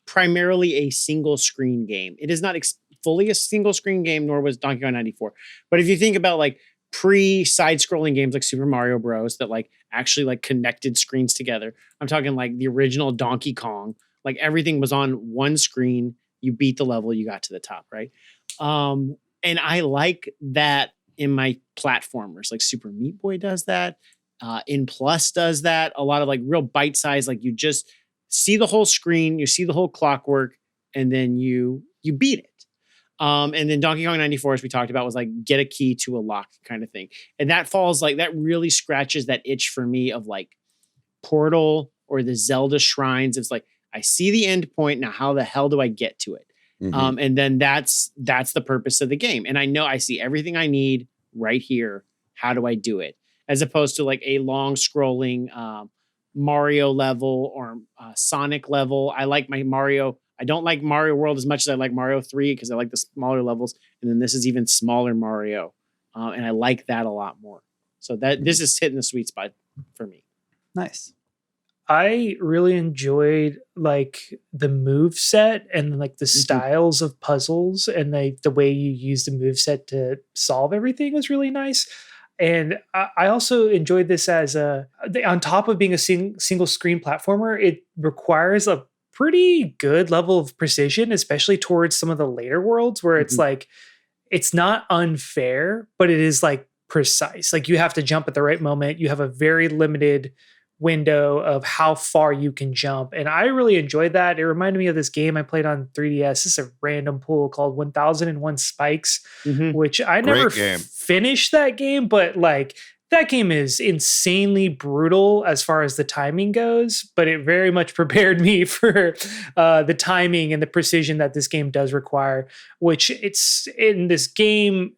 primarily a single screen game. It is not fully a single screen game, nor was Donkey Kong 94. But if you think about like pre-side scrolling games like Super Mario Bros. That like actually like connected screens together, I'm talking like the original Donkey Kong, like everything was on one screen. You beat the level, you got to the top, right? And I like that in my platformers, like Super Meat Boy does that. In Plus does that. A lot of like real bite size, like you just see the whole screen, you see the whole clockwork, and then you beat it. And then Donkey Kong 94, as we talked about, was like get a key to a lock kind of thing. And that falls like that really scratches that itch for me of like Portal or the Zelda shrines. It's like I see the end point. Now, how the hell do I get to it? And then that's the purpose of the game. And I know I see everything I need right here. How do I do it? As opposed to like a long scrolling Mario level or Sonic level. I like my Mario. I don't like Mario World as much as I like Mario 3 because I like the smaller levels. And then this is even smaller Mario. And I like that a lot more. So this is hitting the sweet spot for me. Nice. I really enjoyed like the move set and like the styles of puzzles and the way you use the move set to solve everything was really nice. And I also enjoyed this as on top of being a single screen platformer, it requires a pretty good level of precision, especially towards some of the later worlds where it's like, it's not unfair, but it is like precise. Like you have to jump at the right moment. You have a very limited window of how far you can jump. And I really enjoyed that. It reminded me of this game I played on 3DS. This is a random pool called 1001 Spikes, which I never finished that game, but like that game is insanely brutal as far as the timing goes, but it very much prepared me for the timing and the precision that this game does require, which it's in this game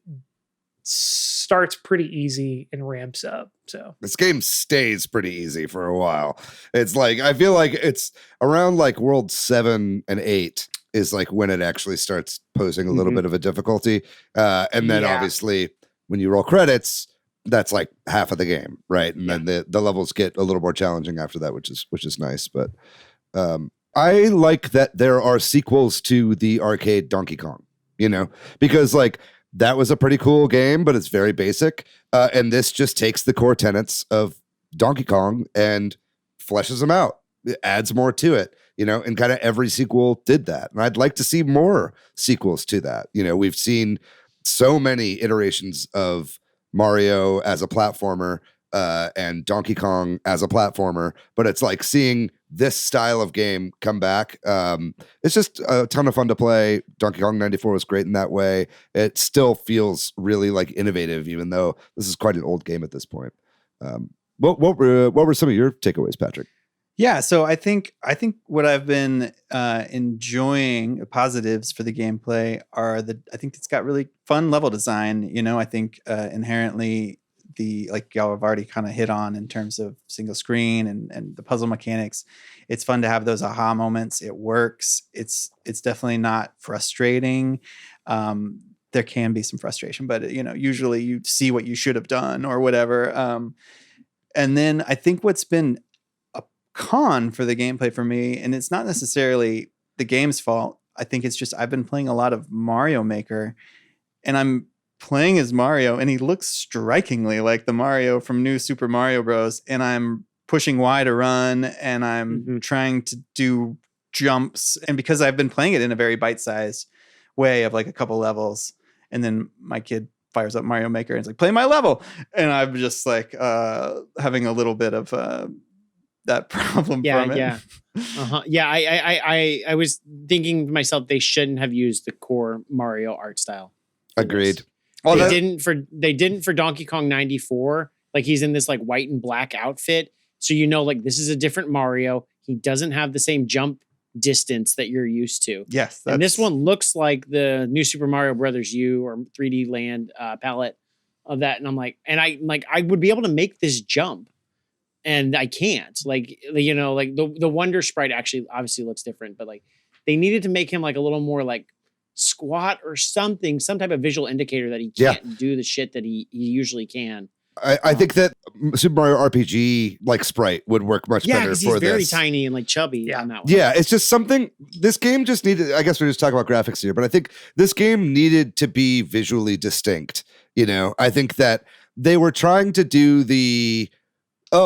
starts pretty easy and ramps up. So this game stays pretty easy for a while. It's like I feel like it's around like World 7 and 8 is like when it actually starts posing a little bit of a difficulty. And then obviously when you roll credits, that's like half of the game, right? And then the levels get a little more challenging after that, which is nice. But I like that there are sequels to the arcade Donkey Kong, because like that was a pretty cool game, but it's very basic. And this just takes the core tenets of Donkey Kong and fleshes them out. It adds more to it, and kind of every sequel did that. And I'd like to see more sequels to that. We've seen so many iterations of Mario as a platformer and Donkey Kong as a platformer, but it's like seeing this style of game come back. It's just a ton of fun to play. Donkey Kong 94 was great in that way. It still feels really like innovative, even though this is quite an old game at this point. What were some of your takeaways, Patrick? Yeah, so I think what I've been enjoying, positives for the gameplay are I think it's got really fun level design. I think inherently the like y'all have already kind of hit on in terms of single screen and the puzzle mechanics. It's fun to have those aha moments. It works. It's definitely not frustrating. There can be some frustration, but usually you see what you should have done or whatever. And then I think what's been a con for the gameplay for me, and it's not necessarily the game's fault. I think it's just I've been playing a lot of Mario Maker, and I'm playing as Mario, and he looks strikingly like the Mario from New Super Mario Bros. And I'm pushing Y to run, and I'm trying to do jumps. And because I've been playing it in a very bite-sized way of like a couple levels, and then my kid fires up Mario Maker and it's like, play my level. And I'm just like having a little bit of that problem from it. Yeah. Yeah. I was thinking to myself, they shouldn't have used the core Mario art style. Agreed. Well, they didn't for Donkey Kong 94. Like he's in this like white and black outfit. So, like this is a different Mario. He doesn't have the same jump distance that you're used to. Yes. And this one looks like the New Super Mario Brothers U or 3D Land palette of that. And I'm like, I would be able to make this jump. And I can't. Like, like the Wonder Sprite actually obviously looks different, but like they needed to make him like a little more like squat or something, some type of visual indicator that he can't do the shit that he usually can. I think that Super Mario RPG like sprite would work much better for this. Yeah, he's very tiny and like chubby on that one. Yeah, it's just something. This game just needed. I guess we're just talking about graphics here, but I think this game needed to be visually distinct. I think that they were trying to do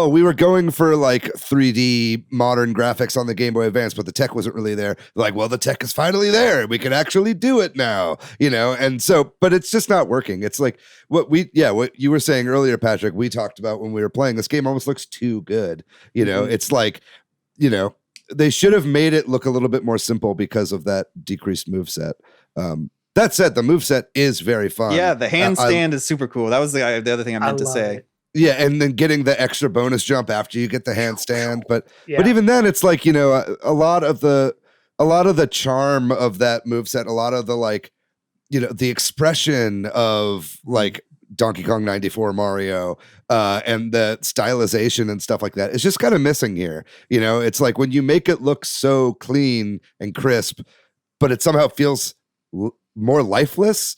we were going for like 3D modern graphics on the Game Boy Advance, but the tech wasn't really there. Like, well, the tech is finally there. We can actually do it now, and so, but it's just not working. It's like what you were saying earlier, Patrick, we talked about when we were playing this game almost looks too good. It's like, they should have made it look a little bit more simple because of that decreased moveset. That said, the moveset is very fun. Yeah, the handstand is super cool. That was the other thing I meant to say. Yeah, and then getting the extra bonus jump after you get the handstand, but even then, it's like a lot of the charm of that moveset, a lot of the like, the expression of like Donkey Kong 94 Mario, and the stylization and stuff like that, it's just kind of missing here. It's like when you make it look so clean and crisp, but it somehow feels more lifeless.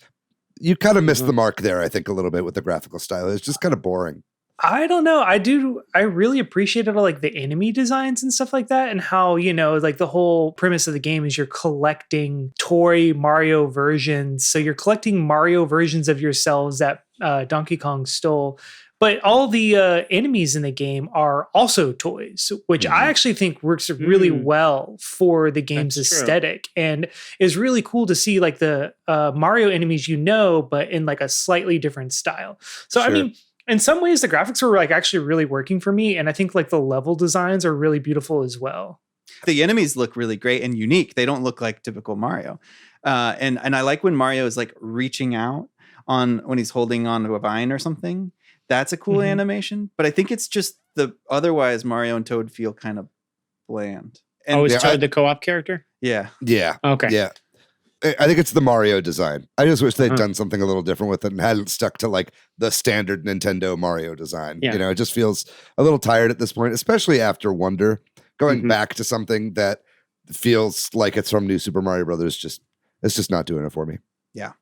You kind of missed the mark there, I think, a little bit with the graphical style. It's just kind of boring. I don't know. I really appreciated like the enemy designs and stuff like that, and how, like the whole premise of the game is you're collecting toy Mario versions. So you're collecting Mario versions of yourselves that Donkey Kong stole. But all the enemies in the game are also toys, which I actually think works really well for the game's aesthetic, and is really cool to see like the Mario enemies, but in like a slightly different style. So, I mean, in some ways the graphics were like actually really working for me. And I think like the level designs are really beautiful as well. The enemies look really great and unique. They don't look like typical Mario. And I like when Mario is like reaching out when he's holding on to a vine or something. That's a cool animation, but I think it's just otherwise Mario and Toad feel kind of bland. And is Toad the co-op character? Yeah. Yeah. Okay. Yeah. I think it's the Mario design. I just wish they'd done something a little different with it and hadn't stuck to like the standard Nintendo Mario design. Yeah. It just feels a little tired at this point, especially after Wonder. Going back to something that feels like it's from New Super Mario Brothers, it's just not doing it for me. Yeah.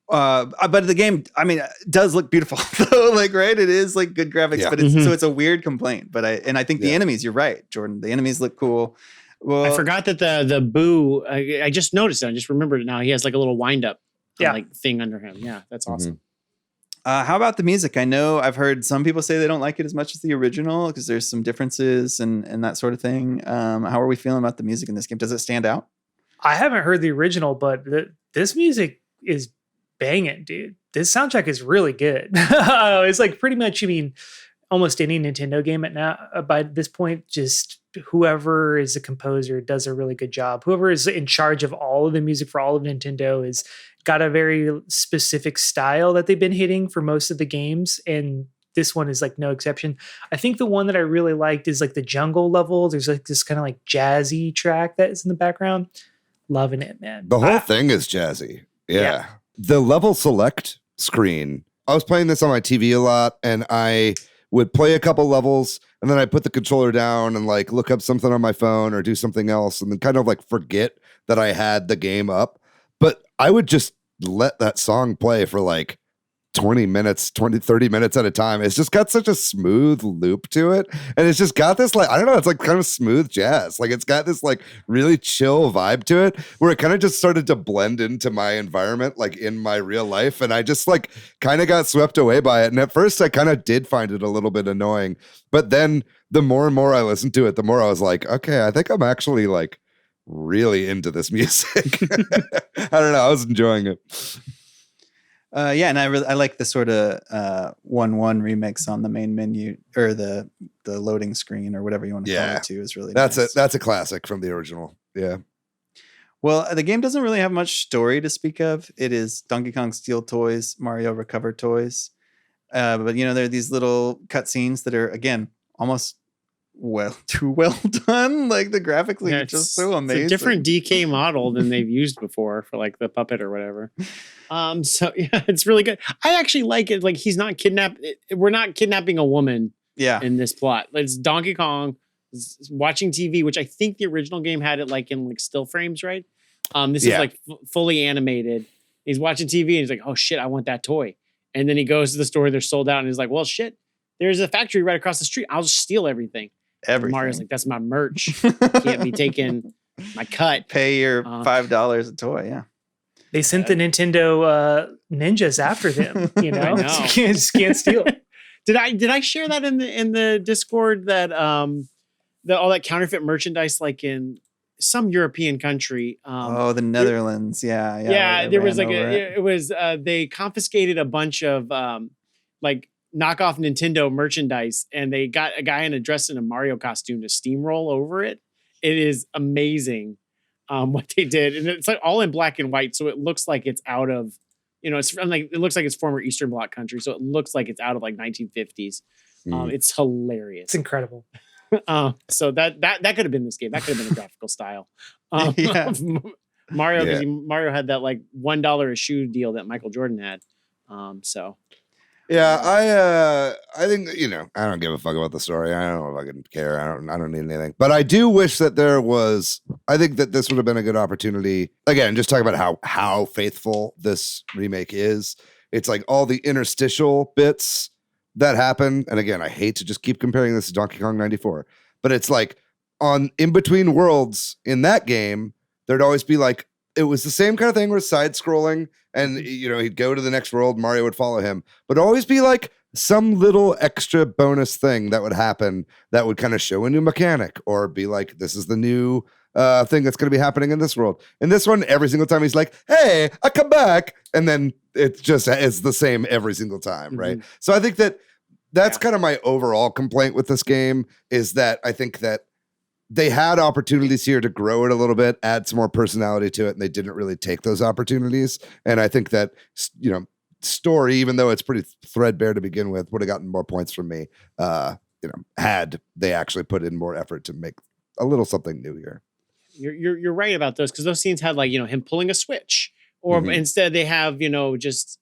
But the game, I mean, does look beautiful though. Like, right? It is like good graphics, but it's a weird complaint. But I think the enemies, you're right, Jordan. The enemies look cool. Well, I forgot that the Boo. I just noticed it. I just remembered it now. He has like a little wind up, like thing under him. Yeah, that's awesome. How about the music? I know I've heard some people say they don't like it as much as the original because there's some differences and that sort of thing. How are we feeling about the music in this game? Does it stand out? I haven't heard the original, but this music is banging, dude. This soundtrack is really good. It's like pretty much, almost any Nintendo game by this point, just whoever is a composer does a really good job. Whoever is in charge of all of the music for all of Nintendo has got a very specific style that they've been hitting for most of the games, and this one is like no exception. I think the one that I really liked is like the jungle level. There's like this kind of like jazzy track that is in the background. Loving it, man. The whole thing is jazzy. Yeah. The level select screen I was playing this on my TV a lot, and I would play a couple levels, and then I put the controller down and like look up something on my phone or do something else, and then kind of like forget that I had the game up. But I would just let that song play for like 30 minutes at a time. It's just got such a smooth loop to it. And it's just got this like, I don't know, it's like kind of smooth jazz. Like it's got this like really chill vibe to it where it kind of just started to blend into my environment, like in my real life. And I just like kind of got swept away by it. And at first I kind of did find it a little bit annoying. But then the more and more I listened to it, the more I was like, okay, I think I'm actually like really into this music. I don't know. I was enjoying it. Yeah, and I like the sort of 1-1 remix on the main menu or the loading screen or whatever you want to call it too is really nice. That's a classic from the original. Yeah. Well, the game doesn't really have much story to speak of. It is Donkey Kong steal toys, Mario recover toys. But there are these little cutscenes that are again almost too well done. Like the graphics are just so amazing. It's a different DK model than they've used before for like the puppet or whatever. So yeah, it's really good. I actually like it. Like he's not kidnapped. We're not kidnapping a woman. Yeah. In this plot, it's Donkey Kong watching TV, which I think the original game had it like in like still frames, right? This is like fully animated. He's watching TV and he's like, "Oh shit, I want that toy." And then he goes to the store. They're sold out, and he's like, "Well, shit, there's a factory right across the street. I'll just steal everything." Mario's like, "That's my merch. Can't be taking my cut." Pay your $5 a toy. Yeah. They sent the Nintendo ninjas after them. You know, you can't steal. Did I share that in the Discord that all that counterfeit merchandise like in some European country? The Netherlands. Yeah. There was like they confiscated a bunch of like knockoff Nintendo merchandise, and they got a guy dressed in a Mario costume to steamroll over it. It is amazing what they did, and it's like all in black and white, so it looks like it's out of it's from like it looks like it's former Eastern Bloc country, so it looks like it's out of like 1950s. It's hilarious. It's incredible. So that could have been this game. That could have been a graphical style. Mario, because Mario had that like $1 a shoe deal that Michael Jordan had. Yeah, I think I don't give a fuck about the story. I don't know if I can care. I don't need anything. But I do wish that there was. I think that this would have been a good opportunity. Again, just talk about how faithful this remake is. It's like all the interstitial bits that happen. And again, I hate to just keep comparing this to Donkey Kong 94, but it's like on in between worlds in that game, there'd always be like it was the same kind of thing where side scrolling. And, he'd go to the next world. Mario would follow him. But always be like some little extra bonus thing that would happen that would kind of show a new mechanic or be like, this is the new thing that's going to be happening in this world. In this one, every single time he's like, hey, I come back. And then it just is the same every single time, right? So I think that's kind of my overall complaint with this game is that I think that they had opportunities here to grow it a little bit, add some more personality to it, and they didn't really take those opportunities. And I think that, story, even though it's pretty threadbare to begin with, would have gotten more points from me, had they actually put in more effort to make a little something new here. You're right about those, because those scenes had like, him pulling a switch, or instead they have, just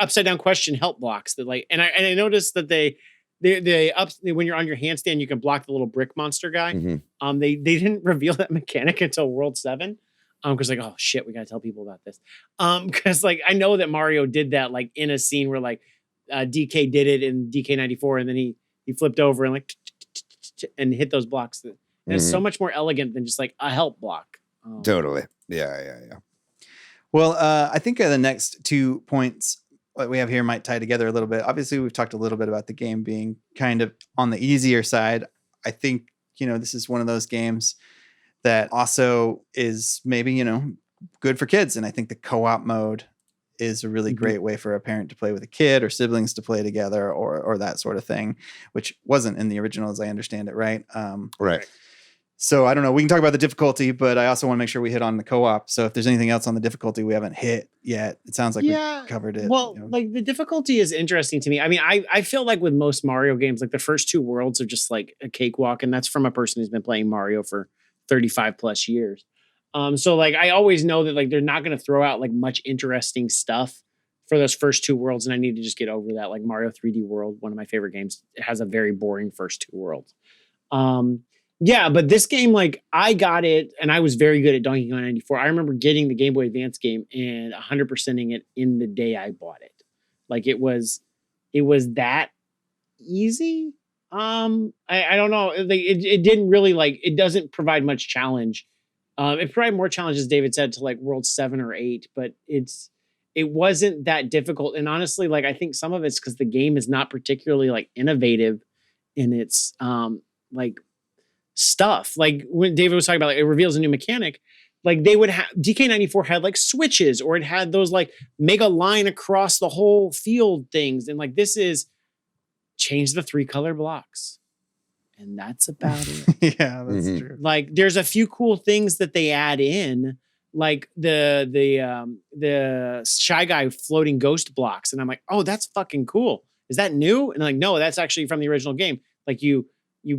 upside down question help blocks that like, and I noticed that they when you're on your handstand, you can block the little brick monster guy. They didn't reveal that mechanic until World 7. Because like, oh shit, we gotta tell people about this. Because like I know that Mario did that like in a scene where like DK did it in DK 94, and then he flipped over and like and hit those blocks. And it's so much more elegant than just like a help block. Totally. Yeah. Well, I think the next 2 points what we have here might tie together a little bit. Obviously, we've talked a little bit about the game being kind of on the easier side. I think, this is one of those games that also is maybe, good for kids. And I think the co-op mode is a really great way for a parent to play with a kid or siblings to play together or that sort of thing, which wasn't in the original, as I understand it, right? Right. So I don't know. We can talk about the difficulty, but I also want to make sure we hit on the co-op. So if there's anything else on the difficulty we haven't hit yet, it sounds like we covered it. Well, like the difficulty is interesting to me. I mean, I feel like with most Mario games, like the first 2 worlds are just like a cakewalk, and that's from a person who's been playing Mario for 35 plus years. So like I always know that like they're not going to throw out like much interesting stuff for those first two worlds, and I need to just get over that. Like Mario 3D World, one of my favorite games, it has a very boring first two worlds. Yeah, but this game, like I got it, and I was very good at Donkey Kong 94. I remember getting the Game Boy Advance game and 100%ing it in the day I bought it. Like it was that easy. I don't know. It didn't really it doesn't provide much challenge. It provided more challenge, as David said, to like World 7 or 8, but it wasn't that difficult. And honestly, like I think some of it's because the game is not particularly like innovative in its like stuff. Like when David was talking about, like, it reveals a new mechanic. Like they would have DK94 had like switches, or it had those like mega line across the whole field things. And like this is change the 3 color blocks. And that's about it. Yeah, that's true. Like there's a few cool things that they add in, like the Shy Guy floating ghost blocks. And I'm like, oh, that's fucking cool. Is that new? And like, no, that's actually from the original game. Like you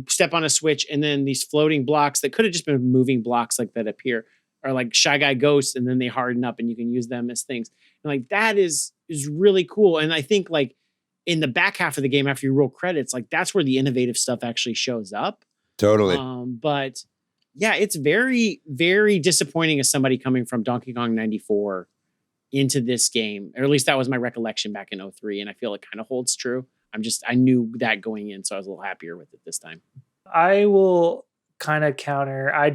step on a switch and then these floating blocks that could have just been moving blocks like that appear are like Shy Guy ghosts, and then they harden up and you can use them as things. And like that is really cool. And I think like in the back half of the game, after you roll credits, like that's where the innovative stuff actually shows up. Totally. But yeah, it's very, very disappointing as somebody coming from Donkey Kong 94 into this game, or at least that was my recollection back in 03. And I feel it kind of holds true. I knew that going in, so I was a little happier with it this time. I will kind of counter. I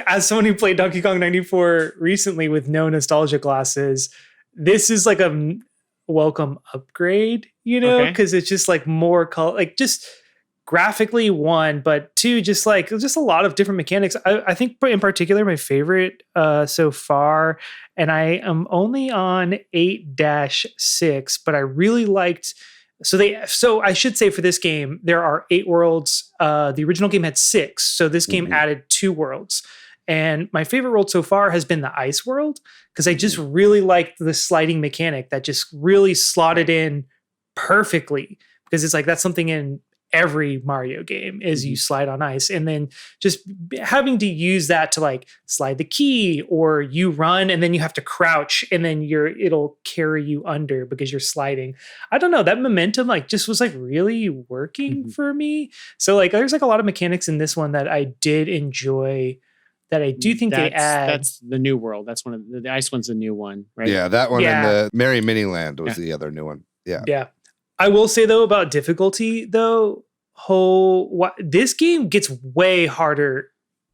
as someone who played Donkey Kong 94 recently with no nostalgia glasses, this is like a welcome upgrade, because it's just like more color, like just graphically one, but two, just a lot of different mechanics. I think in particular my favorite so far, and I am only on 8-6, but I really liked. So I should say for this game, there are 8 worlds. The original game had 6. So this game added 2 worlds. And my favorite world so far has been the ice world, because I just really liked the sliding mechanic that just really slotted in perfectly, because it's like that's something in every Mario game is you slide on ice, and then just having to use that to like slide the key, or you run and then you have to crouch and then it'll carry you under because you're sliding. I don't know, that momentum like just was like really working for me. So like there's like a lot of mechanics in this one that I did enjoy, that I do think they add. That's the new world. That's one of the ice one's the new one, right? Yeah, that one and the Merry Miniland was the other new one. Yeah. Yeah. I will say though about difficulty though, this game gets way harder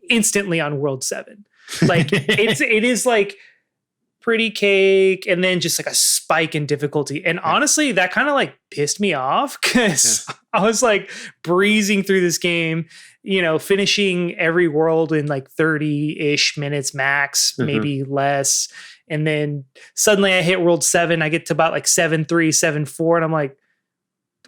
instantly on World 7. Like it is like pretty cake and then just like a spike in difficulty. And honestly, that kind of like pissed me off, because I was like breezing through this game, finishing every world in like 30-ish minutes max, maybe less. And then suddenly I hit World 7, I get to about like 7-3, 7-4, and I'm like,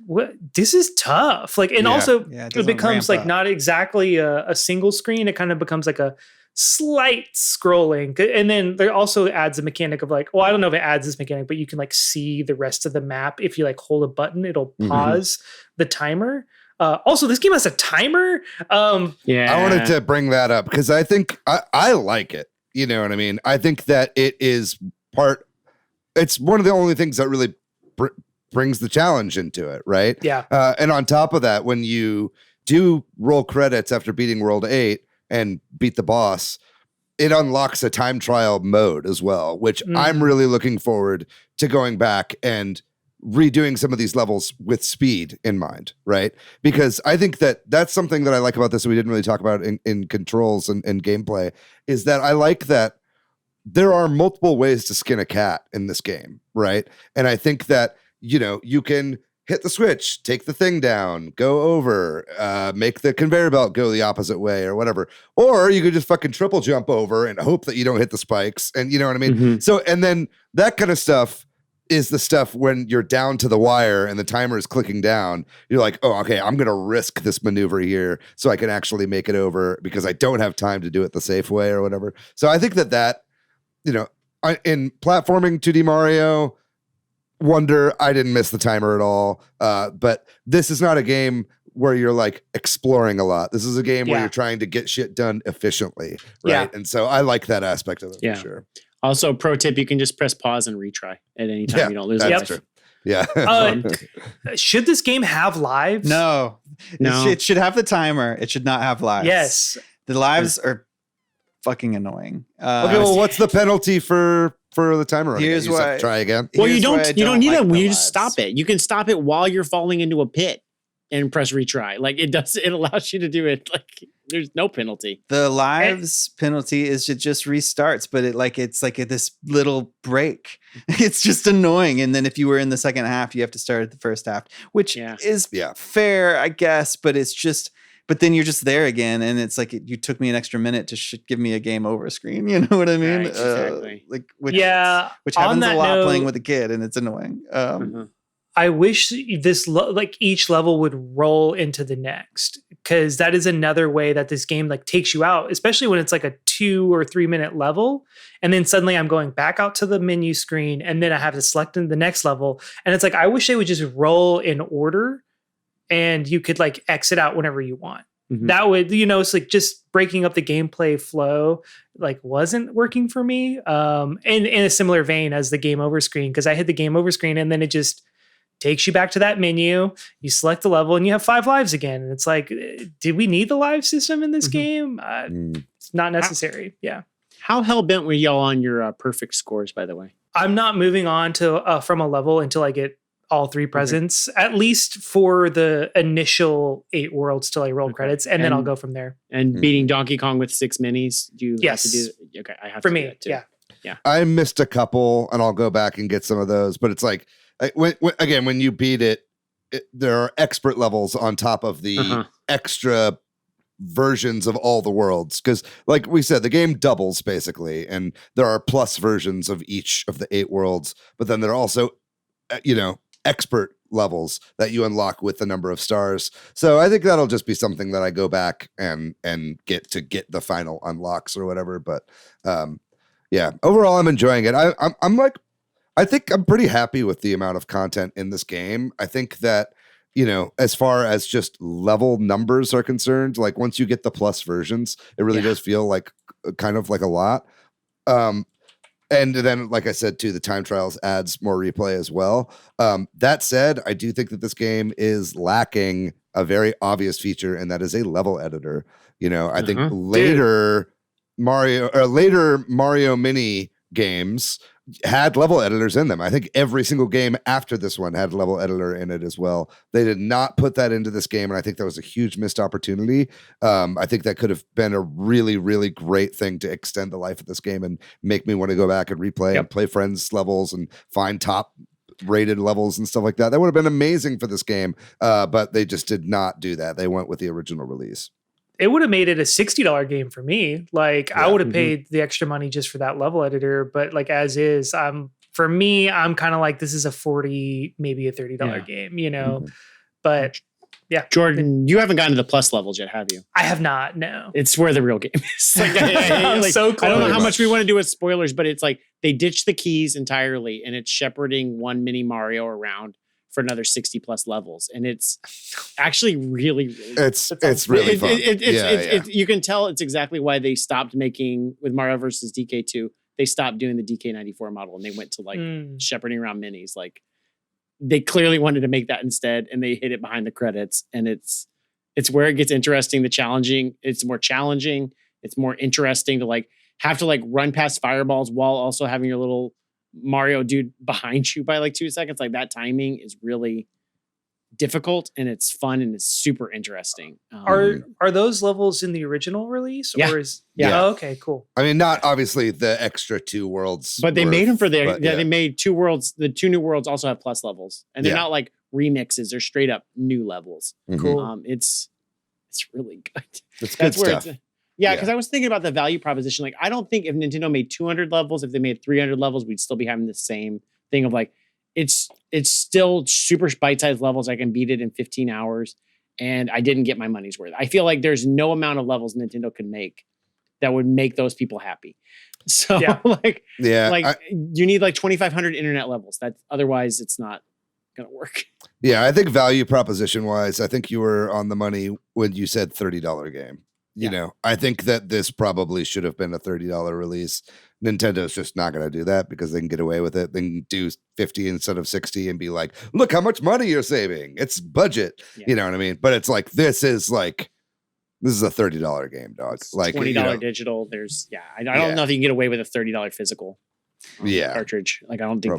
what? This is tough. Like, and also it becomes like not exactly a single screen. It kind of becomes like a slight scrolling. And then there also adds a mechanic of like, well, I don't know if it adds this mechanic, but you can like see the rest of the map. If you like hold a button, it'll pause the timer. Also, this game has a timer. I wanted to bring that up because I think I like it. You know what I mean? I think that it's one of the only things that really brings the challenge into it, right? Yeah. And on top of that, when you do roll credits after beating World 8 and beat the boss, it unlocks a time trial mode as well, which I'm really looking forward to going back and redoing some of these levels with speed in mind, right? Because I think that's something that I like about this that we didn't really talk about in controls and gameplay, is that I like that there are multiple ways to skin a cat in this game, right? And I think that you can hit the switch, take the thing down, go over, make the conveyor belt go the opposite way or whatever. Or you could just fucking triple jump over and hope that you don't hit the spikes. And you know what I mean? So, and then that kind of stuff is the stuff when you're down to the wire and the timer is clicking down, you're like, oh, okay, I'm going to risk this maneuver here so I can actually make it over because I don't have time to do it the safe way or whatever. So I think that, in platforming 2D Mario Wonder, I didn't miss the timer at all. But this is not a game where you're like exploring a lot. This is a game where you're trying to get shit done efficiently, right? And so I like that aspect of it for sure. Also, pro tip: you can just press pause and retry at any time. You don't lose. That's life. true. Yeah. Should this game have lives? No. It should have the timer. It should not have lives. Yes. The lives are fucking annoying. Okay, well, what's the penalty for the timer? Here's why. Try again. Well, you don't need like it. the You just lives. stop it. You can stop it while you're falling into a pit and press retry. Like it does. It allows you to do it. Like there's no penalty. The lives penalty is it just restarts, but it's like this little break. It's just annoying. And then if you were in the second half, you have to start at the first half, which is fair, I guess. But it's just, but then you're just there again, and it's like you took me an extra minute to give me a game over screen. You know what I mean? Right, exactly. Which on happens that a lot note, playing with a kid, and it's annoying. I wish this like each level would roll into the next, because that is another way that this game like takes you out, especially when it's like a 2 or 3 minute level. And then suddenly I'm going back out to the menu screen, and then I have to select in the next level. And it's like, I wish they would just roll in order and you could like exit out whenever you want. Mm-hmm. That would, it's like just breaking up the gameplay flow, like wasn't working for me. In a similar vein as the game over screen, because I hit the game over screen and then it just takes you back to that menu, you select the level, and you have 5 lives again. And it's like, did we need the live system in this game? It's not necessary. How hell-bent were y'all on your perfect scores, by the way? I'm not moving on to from a level until I get all 3 presents, at least for the initial 8 worlds till I roll credits, and then I'll go from there. And beating Donkey Kong with 6 minis, do you have to do that? Okay, I have for to me, do that too. Yeah. I missed a couple, and I'll go back and get some of those. But it's like, when you beat it, there are expert levels on top of the extra versions of all the worlds, because like we said, the game doubles basically, and there are plus versions of each of the 8 worlds, but then there are also expert levels that you unlock with the number of stars. So I think that'll just be something that I go back and get the final unlocks or whatever. But overall I'm enjoying it. I think I'm pretty happy with the amount of content in this game. I think that, as far as just level numbers are concerned, like once you get the plus versions, it really does feel like kind of like a lot. And then, like I said, too, the time trials adds more replay as well. That said, I do think that this game is lacking a very obvious feature, and that is a level editor. I think later Mario Mini games had level editors in them. I think every single game after this one had a level editor in it as well. They did not put that into this game, and I think that was a huge missed opportunity. I think that could have been a really, really great thing to extend the life of this game and make me want to go back and replay and play friends levels and find top rated levels and stuff like that. That would have been amazing for this game, but they just did not do that. They went with the original release. It would have made it a $60 game for me. Like I would have paid the extra money just for that level editor, but like as is, for me, I'm kind of like, this is a $40, maybe a $30 game, but yeah. Jordan, you haven't gotten to the plus levels yet, have you? I have not. No. It's where the real game is. Like, so close. I don't know how much we want to do with spoilers, but it's like they ditched the keys entirely, and it's shepherding one mini Mario around for another 60 plus levels, and it's actually really it's really fun. You can tell it's exactly why they stopped making with Mario versus DK2. They stopped doing the DK94 model, and they went to like shepherding around minis. Like they clearly wanted to make that instead, and they hid it behind the credits. And it's where it gets interesting. It's more challenging. It's more interesting to like have to like run past fireballs while also having your little Mario dude behind you by like 2 seconds. Like that timing is really difficult, and it's fun, and it's super interesting. Are those levels in the original release? Yeah. Or is Yeah. Oh, okay, cool. I mean, not obviously the extra 2 worlds, but they made them for they made 2 worlds. The 2 new worlds also have plus levels, and they're not like remixes. They're straight up new levels. Cool. It's really good. It's good stuff. Because I was thinking about the value proposition. Like, I don't think if Nintendo made 200 levels, if they made 300 levels, we'd still be having the same thing of like, it's still super bite-sized levels. I can beat it in 15 hours, and I didn't get my money's worth. I feel like there's no amount of levels Nintendo could make that would make those people happy. So you need like 2,500 internet levels. Otherwise it's not going to work. Yeah, I think value proposition wise, I think you were on the money when you said $30 game. you know, I think that this probably should have been a $30 release. Nintendo's just not going to do that because they can get away with it. They can do 50 instead of 60 and be like, look how much money you're saving. It's budget. Yeah. You know what I mean? But it's like, this is a $30 game, dog. It's like $20 digital. There's I don't know if you can get away with a $30 physical cartridge. Like I don't think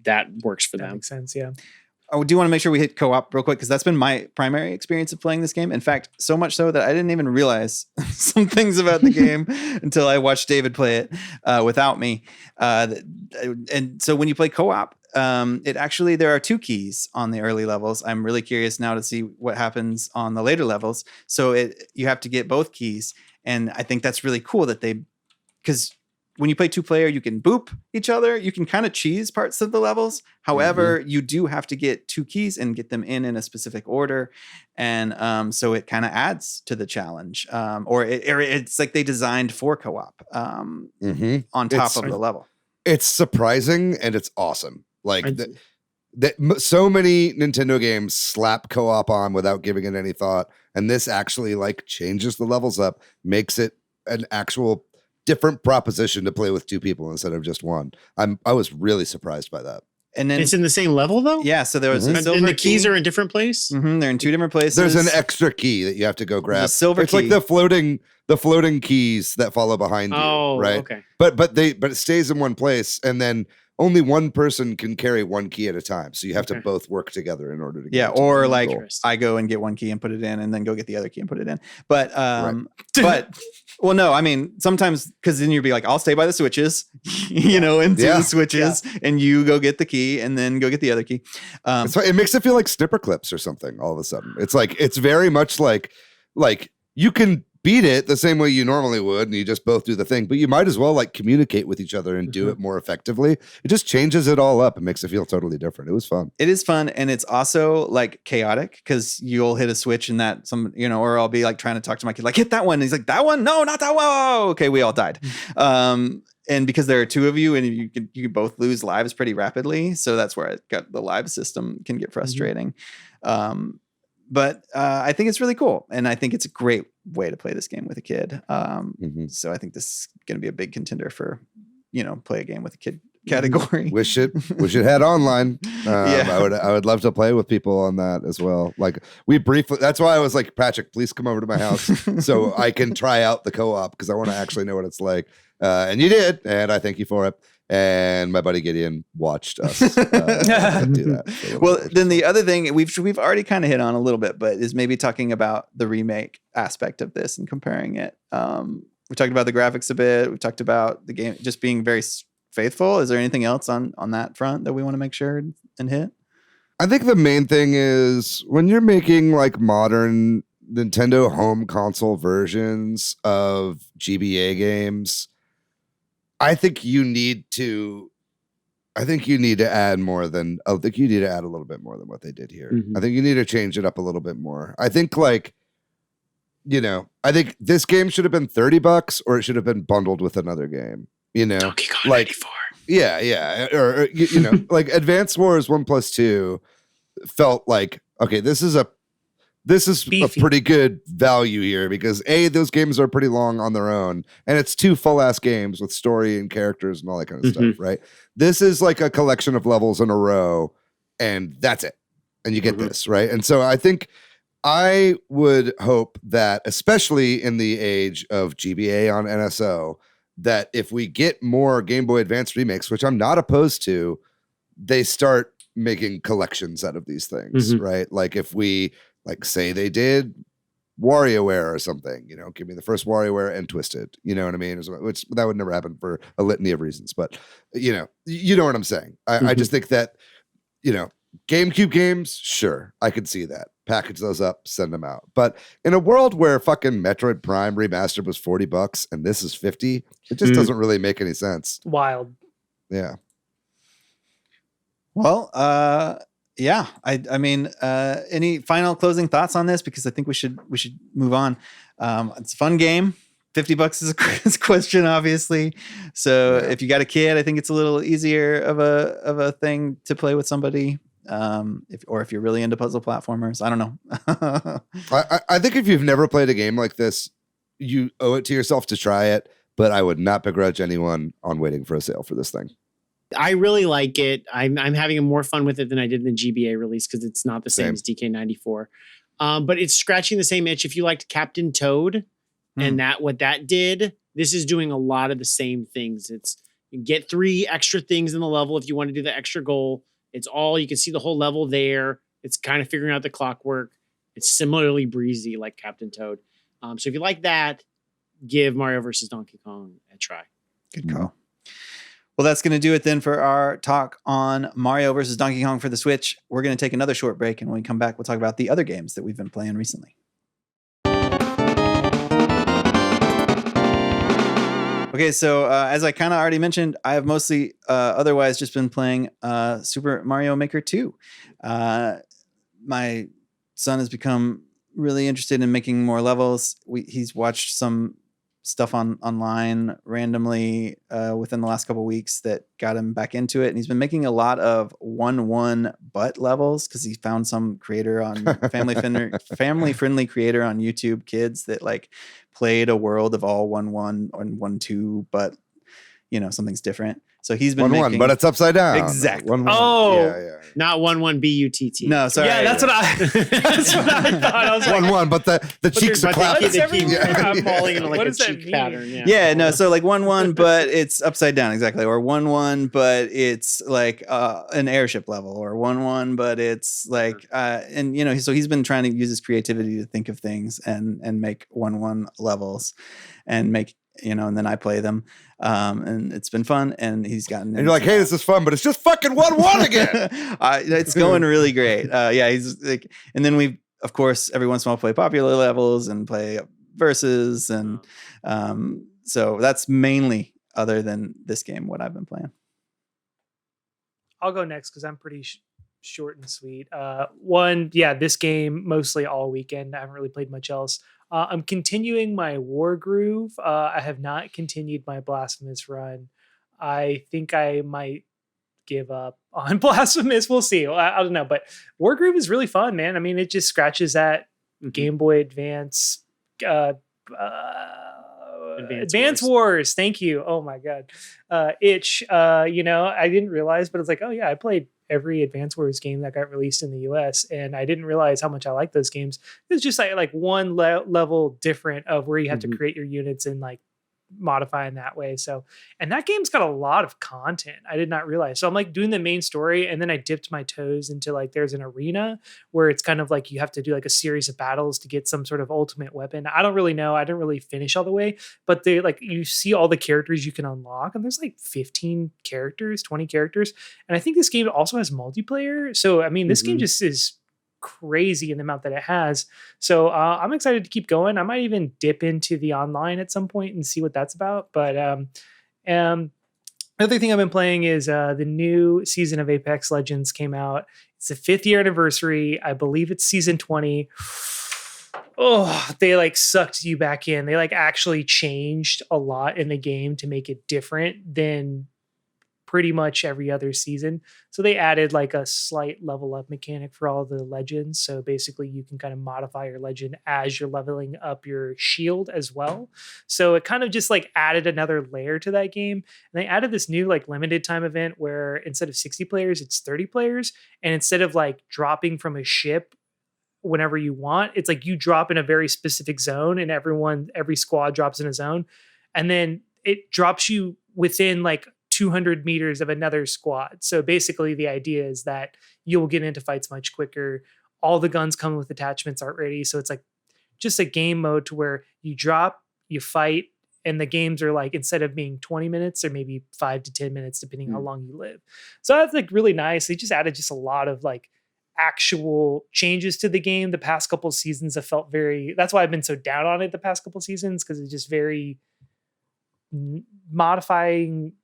that works for them. That makes sense. Yeah. I do want to make sure we hit co-op real quick because that's been my primary experience of playing this game. In fact, so much so that I didn't even realize some things about the game until I watched David play it without me. And so when you play co-op, there are 2 keys on the early levels. I'm really curious now to see what happens on the later levels. So you have to get both keys. And I think that's really cool that because when you play 2-player, you can boop each other. You can kind of cheese parts of the levels. However, you do have to get 2 keys and get them in a specific order. And so it kind of adds to the challenge. Or it's like they designed for co-op on top of the level. It's surprising and it's awesome. Like so many Nintendo games slap co-op on without giving it any thought. And this actually like changes the levels up, makes it an actual different proposition to play with 2 people instead of just 1. I was really surprised by that. And then it's in the same level though? Yeah. So there was and the keys are in different place. They're in 2 different places. There's an extra key that you have to go grab. It's key. Like the floating keys that follow behind you. Oh, right. Okay. But it stays in one place, and then only one person can carry 1 key at a time. So you have to both work together in order to get or like I go and get 1 key and put it in and then go get the other key and put it in. But well, no, I mean, sometimes because then you'd be like, I'll stay by the switches, and do the switches and you go get the key and then go get the other key. It makes it feel like snipper clips or something all of a sudden. It's like, it's very much like you can beat it the same way you normally would and you just both do the thing, but you might as well like communicate with each other and do it more effectively. It just changes it all up and makes it feel totally different. It was fun. It is fun, and it's also like chaotic because you'll hit a switch and that or I'll be like trying to talk to my kid like, hit that one, and he's like, that one, no, not that one. Oh, okay, we all died. And because there are 2 of you and you can both lose lives pretty rapidly, so that's where the live system can get frustrating. But I think it's really cool, and I think it's a great way to play this game with a kid. So I think this is going to be a big contender for, play a game with a kid category. Wish it had online. I would love to play with people on that as well. Like that's why I was like, Patrick, please come over to my house so I can try out the co-op because I want to actually know what it's like. And you did, and I thank you for it. And my buddy Gideon watched us do that. Well, then the other thing we've already kind of hit on a little bit, but is maybe talking about the remake aspect of this and comparing it. We talked about the graphics a bit. We talked about the game just being very faithful. Is there anything else on that front that we want to make sure and hit? I think the main thing is when you're making like modern Nintendo home console versions of GBA games, I think you need to add more than I think you need to add a little bit more than what they did here. I think you need to change it up a little bit more. I think I think this game should have been $30 or it should have been bundled with another game. Donkey Kong like 94. Yeah. Or like Advance Wars 1+2 felt like, okay, this is a pretty good value here because those games are pretty long on their own, and it's 2 full-ass games with story and characters and all that kind of stuff, right? This is like a collection of levels in a row, and that's it. And you get this, right? And so I think I would hope that, especially in the age of GBA on NSO, that if we get more Game Boy Advance remakes, which I'm not opposed to, they start making collections out of these things, right? Like if we... like say they did WarioWare or something, give me the first WarioWare and Twisted, you know what I mean? Which that would never happen for a litany of reasons, but you know what I'm saying. I just think that, GameCube games, sure, I could see that. Package those up, send them out. But in a world where fucking Metroid Prime Remastered was $40 and this is $50, it just doesn't really make any sense. Wild. Yeah. Well, yeah, I mean, any final closing thoughts on this? Because I think we should move on. It's a fun game. $50 is a question, obviously. So if you got a kid, I think it's a little easier of a thing to play with somebody. If you're really into puzzle platformers, I don't know. I think if you've never played a game like this, you owe it to yourself to try it, but I would not begrudge anyone on waiting for a sale for this thing. I really like it. I'm having more fun with it than I did in the GBA release because it's not the same as DK94. But it's scratching the same itch. If you liked Captain Toad and what that did, this is doing a lot of the same things. It's you get 3 extra things in the level if you want to do the extra goal. It's all, you can see the whole level there. It's kind of figuring out the clockwork. It's similarly breezy like Captain Toad. So if you like that, give Mario vs. Donkey Kong a try. Good call. Well, that's going to do it then for our talk on Mario vs. Donkey Kong for the Switch. We're going to take another short break, and when we come back, we'll talk about the other games that we've been playing recently. Okay, so as I kind of already mentioned, I have mostly otherwise just been playing Super Mario Maker 2. My son has become really interested in making more levels. He's watched some stuff online randomly within the last couple of weeks that got him back into it, and he's been making a lot of 1-1 butt levels because he found some creator on family friendly creator on YouTube Kids that like played a world of all 1-1 and 1-2, but something's different. So he's been 1-1, but it's upside down. Exactly. 1-1. Oh. Yeah. Not 1-1 BUTT. No, sorry. Yeah, that's what I thought. I was like, 1-1, but the cheeks are clapping. They keep falling into like What a does that cheek mean? pattern. Yeah, no, so like 1-1, but it's upside down, exactly. Or 1-1, but it's like an airship level, or 1-1, but it's like so he's been trying to use his creativity to think of things and make 1-1 levels and make and then I play them, and it's been fun. And he's gotten. And you're like, "Hey, this is fun," but it's just fucking 1-1 again. It's going really great. He's like, and then we, of course, every once in a while play popular levels and play versus, and so that's mainly, other than this game, what I've been playing. I'll go next because I'm pretty short and sweet. This game mostly all weekend. I haven't really played much else. I'm continuing my War Groove. I have not continued my Blasphemous run. I think I might give up on Blasphemous. We'll see. I don't know, but War Groove is really fun, man. I mean, it just scratches that Game Boy Advance Advance Wars. Thank you. Oh my God. Itch. I didn't realize, but it's like, oh yeah, I played every Advance Wars game that got released in the US, and I didn't realize how much I like those games. It's just like one level different of where you have to create your units and like modify in that way. So, and that game's got a lot of content. I did not realize. So I'm like doing the main story, and then I dipped my toes into like there's an arena where it's kind of like you have to do like a series of battles to get some sort of ultimate weapon. I don't really know. I didn't really finish all the way, but they like you see all the characters you can unlock, and there's like 15 characters, 20 characters. And I think this game also has multiplayer. So I mean, this game just is crazy in the amount that it has. So I'm excited to keep going. I might even dip into the online at some point and see what that's about. But the other thing I've been playing is the new season of Apex Legends came out. It's the 5th year anniversary. I believe it's season 20. Oh, they like sucked you back in. They like actually changed a lot in the game to make it different than pretty much every other season. So they added like a slight level up mechanic for all the legends. So basically you can kind of modify your legend as you're leveling up your shield as well. So it kind of just like added another layer to that game. And they added this new like limited time event where instead of 60 players, it's 30 players. And instead of like dropping from a ship whenever you want, it's like you drop in a very specific zone, and every squad drops in a zone. And then it drops you within like 200 meters of another squad. So basically the idea is that you will get into fights much quicker. All the guns come with attachments already. So it's like just a game mode to where you drop, you fight, and the games are like, instead of being 20 minutes or maybe 5 to 10 minutes, depending how long you live. So that's like really nice. They just added just a lot of like actual changes to the game. The past couple of seasons have felt that's why I've been so down on it the past couple of seasons, because it's just very modifying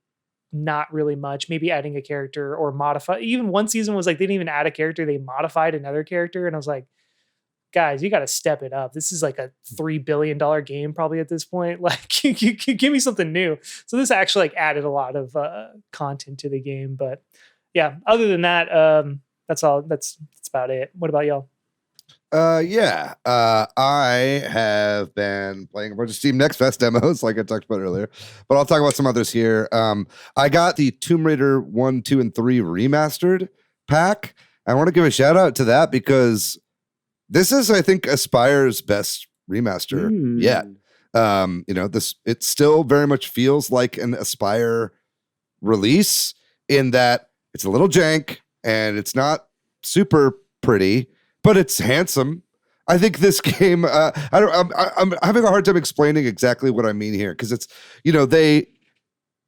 not really much, maybe adding a character or modify. Even one season was like, they didn't even add a character. They modified another character. And I was like, guys, you got to step it up. This is like a $3 billion game probably at this point. Like you give me something new. So this actually like added a lot of content to the game. But yeah, other than that, that's all. That's about it. What about y'all? I have been playing a bunch of Steam Next Fest demos, like I talked about earlier, but I'll talk about some others here. I got the Tomb Raider 1, 2, and 3 remastered pack. I want to give a shout out to that because this is, I think, Aspire's best remaster yet. It still very much feels like an Aspire release in that it's a little jank and it's not super pretty, but it's handsome. I think this game, I'm having a hard time explaining exactly what I mean here because it's,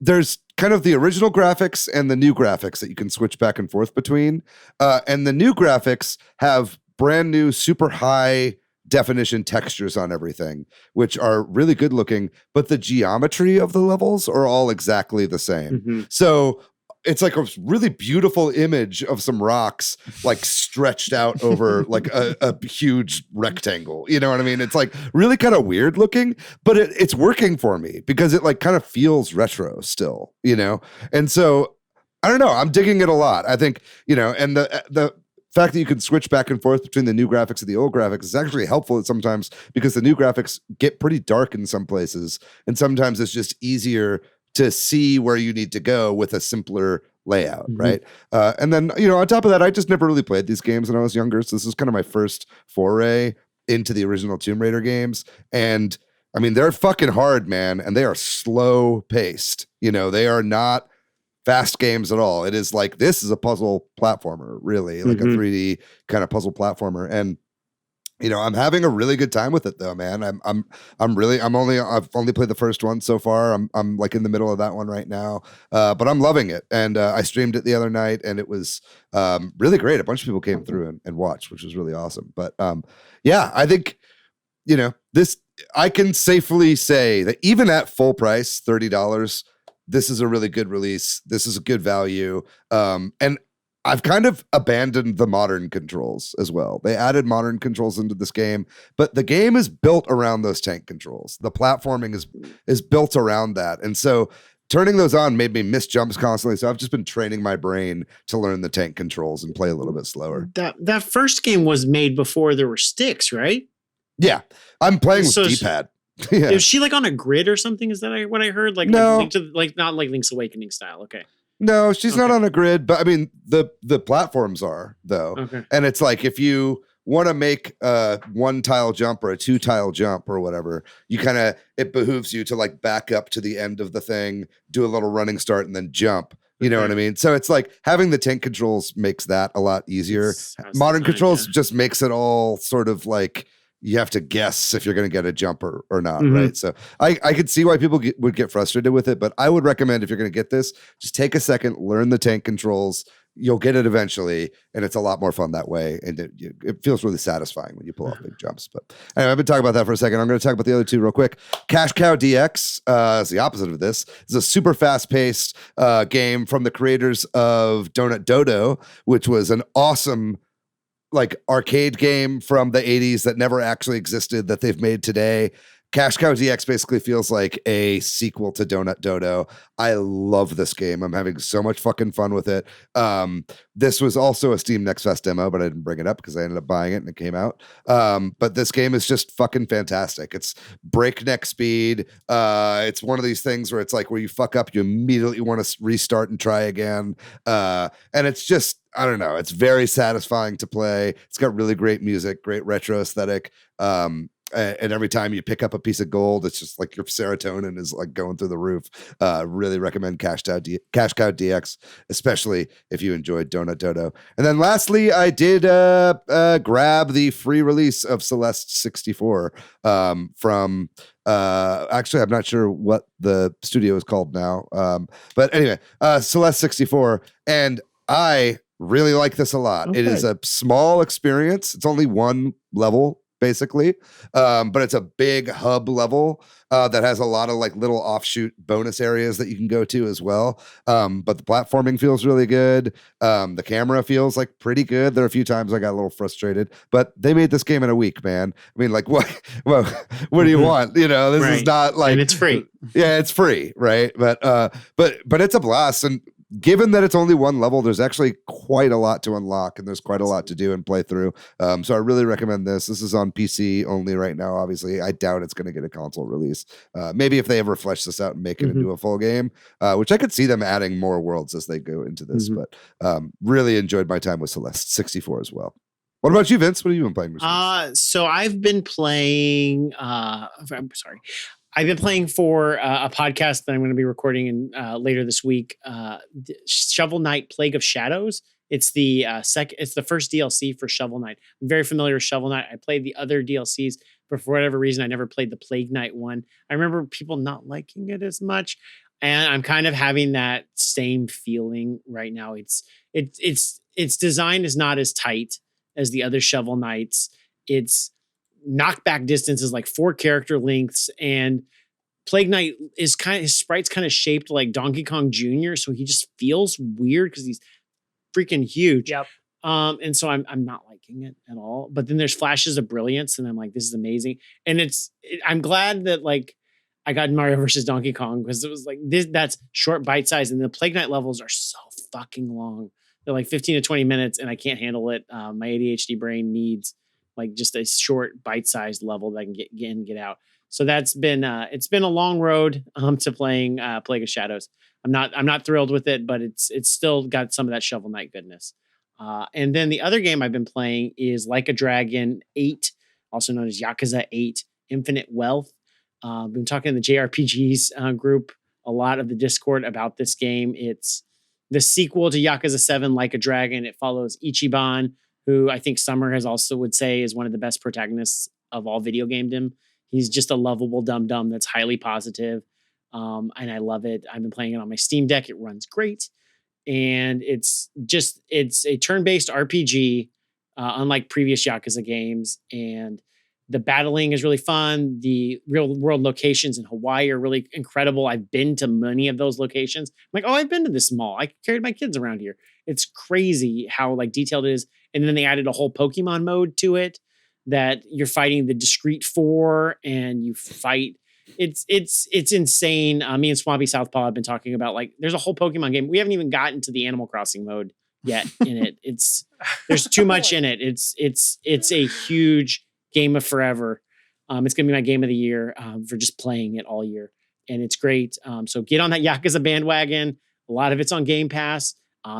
there's kind of the original graphics and the new graphics that you can switch back and forth between. And the new graphics have brand new, super high definition textures on everything, which are really good looking, but the geometry of the levels are all exactly the same. Mm-hmm. So it's like a really beautiful image of some rocks like stretched out over like a huge rectangle. You know what I mean? It's like really kind of weird looking, but it's working for me because it like kind of feels retro still, And so I don't know, I'm digging it a lot. I think, and the fact that you can switch back and forth between the new graphics and the old graphics is actually helpful sometimes because the new graphics get pretty dark in some places. And sometimes it's just easier to see where you need to go with a simpler layout, right? And then, on top of that, I just never really played these games when I was younger. So this is kind of my first foray into the original Tomb Raider games. And I mean, they're fucking hard, man. And they are slow paced. They are not fast games at all. It is like, this is a puzzle platformer, really, like a 3D kind of puzzle platformer. And I'm having a really good time with it though, man. I've only played the first one so far. I'm like in the middle of that one right now. But I'm loving it. And I streamed it the other night and it was really great. A bunch of people came through and watched, which was really awesome. But I think, this, I can safely say that even at full price, $30, this is a really good release. This is a good value. And I've kind of abandoned the modern controls as well. They added modern controls into this game, but the game is built around those tank controls. The platforming is built around that. And so turning those on made me miss jumps constantly. So I've just been training my brain to learn the tank controls and play a little bit slower. That first game was made before there were sticks, right? Yeah. I'm playing with D-pad. Yeah. Is she like on a grid or something? Is that what I heard? Like, no. Not like Link's Awakening style. Okay. No, she's not on a grid, but I mean the platforms are though. Okay. And it's like if you want to make a 1-tile jump or a 2-tile jump or whatever, it behooves you to like back up to the end of the thing, do a little running start and then jump. You know what I mean? So it's like having the tank controls makes that a lot easier. Modern controls just makes it all sort of like you have to guess if you're going to get a jumper or not, right? So I could see why people would get frustrated with it, but I would recommend if you're going to get this, just take a second, learn the tank controls. You'll get it eventually, and it's a lot more fun that way, and it feels really satisfying when you pull off big jumps. But anyway, I've been talking about that for a second. I'm going to talk about the other two real quick. Cash Cow DX is the opposite of this. It's a super fast-paced game from the creators of Donut Dodo, which was an awesome like arcade game from the 80s that never actually existed that they've made today. Cash Cow DX basically feels like a sequel to Donut Dodo. I love this game. I'm having so much fucking fun with it. This was also a Steam Next Fest demo, but I didn't bring it up because I ended up buying it and it came out. But this game is just fucking fantastic. It's breakneck speed. It's one of these things where it's like where you fuck up, you immediately want to restart and try again. And it's just, I don't know. It's very satisfying to play. It's got really great music, great retro aesthetic. And every time you pick up a piece of gold, it's just like your serotonin is like going through the roof. Really recommend Cash Cow DX, especially if you enjoyed Donut Dodo. And then lastly, I did grab the free release of Celeste 64 from actually, I'm not sure what the studio is called now. But anyway, Celeste 64. And I really like this a lot. Okay. It is a small experience. It's only one level, basically. But it's a big hub level that has a lot of like little offshoot bonus areas that you can go to as well. But the platforming feels really good. The camera feels like pretty good. There are a few times I got a little frustrated, but they made this game in a week, man. I mean, like what do you want? You know, this is not like, and it's free. Yeah, it's free. Right. But it's a blast. And given that it's only one level, there's actually quite a lot to unlock and there's quite a lot to do and play through. So I really recommend this. This is on PC only right now. Obviously, I doubt it's going to get a console release. Maybe if they ever flesh this out and make it into a full game, which I could see them adding more worlds as they go into this. But really enjoyed my time with Celeste 64 as well. What about you, Vince? What have you been playing? So I've been playing. I'm sorry. I've been playing for a podcast that I'm going to be recording in later this week. Shovel Knight: Plague of Shadows. It's the It's the first DLC for Shovel Knight. I'm very familiar with Shovel Knight. I played the other DLCs, but for whatever reason, I never played the Plague Knight one. I remember people not liking it as much, and I'm kind of having that same feeling right now. Its design is not as tight as the other Shovel Knights. It's knockback distance is like 4 character lengths, and Plague Knight is his sprite's kind of shaped like Donkey Kong Jr., so he just feels weird because he's freaking huge. Yep. And so I'm not liking it at all. But then there's flashes of brilliance, and I'm like, this is amazing. And I'm glad that like I got Mario versus Donkey Kong because it was like that's short bite size, and the Plague Knight levels are so fucking long. They're like 15 to 20 minutes, and I can't handle it. My ADHD brain needs like just a short bite-sized level that I can get in and get out. So that's been it's been a long road to playing Plague of Shadows. I'm not thrilled with it, but it's still got some of that Shovel Knight goodness. And then the other game I've been playing is Like a Dragon 8, also known as Yakuza 8 Infinite Wealth. I've been talking to the JRPGs group a lot of the Discord about this game. It's the sequel to Yakuza 7 Like a Dragon. It follows Ichiban, who I think Summer has also would say is one of the best protagonists of all video gamedom. He's just a lovable dum-dum that's highly positive. And I love it. I've been playing it on my Steam Deck. It runs great. And it's a turn-based RPG, unlike previous Yakuza games. And the battling is really fun. The real world locations in Hawaii are really incredible. I've been to many of those locations. I'm like, oh, I've been to this mall. I carried my kids around here. It's crazy how like detailed it is. And then they added a whole Pokemon mode to it that you're fighting the Discreet Four and you fight. It's insane. Me and Swampy Southpaw have been talking about like there's a whole Pokemon game. We haven't even gotten to the Animal Crossing mode yet in it. There's too much in it. It's a huge game of forever. It's gonna be my game of the year for just playing it all year, and it's great. So get on that Yakuza bandwagon. A lot of it's on Game Pass.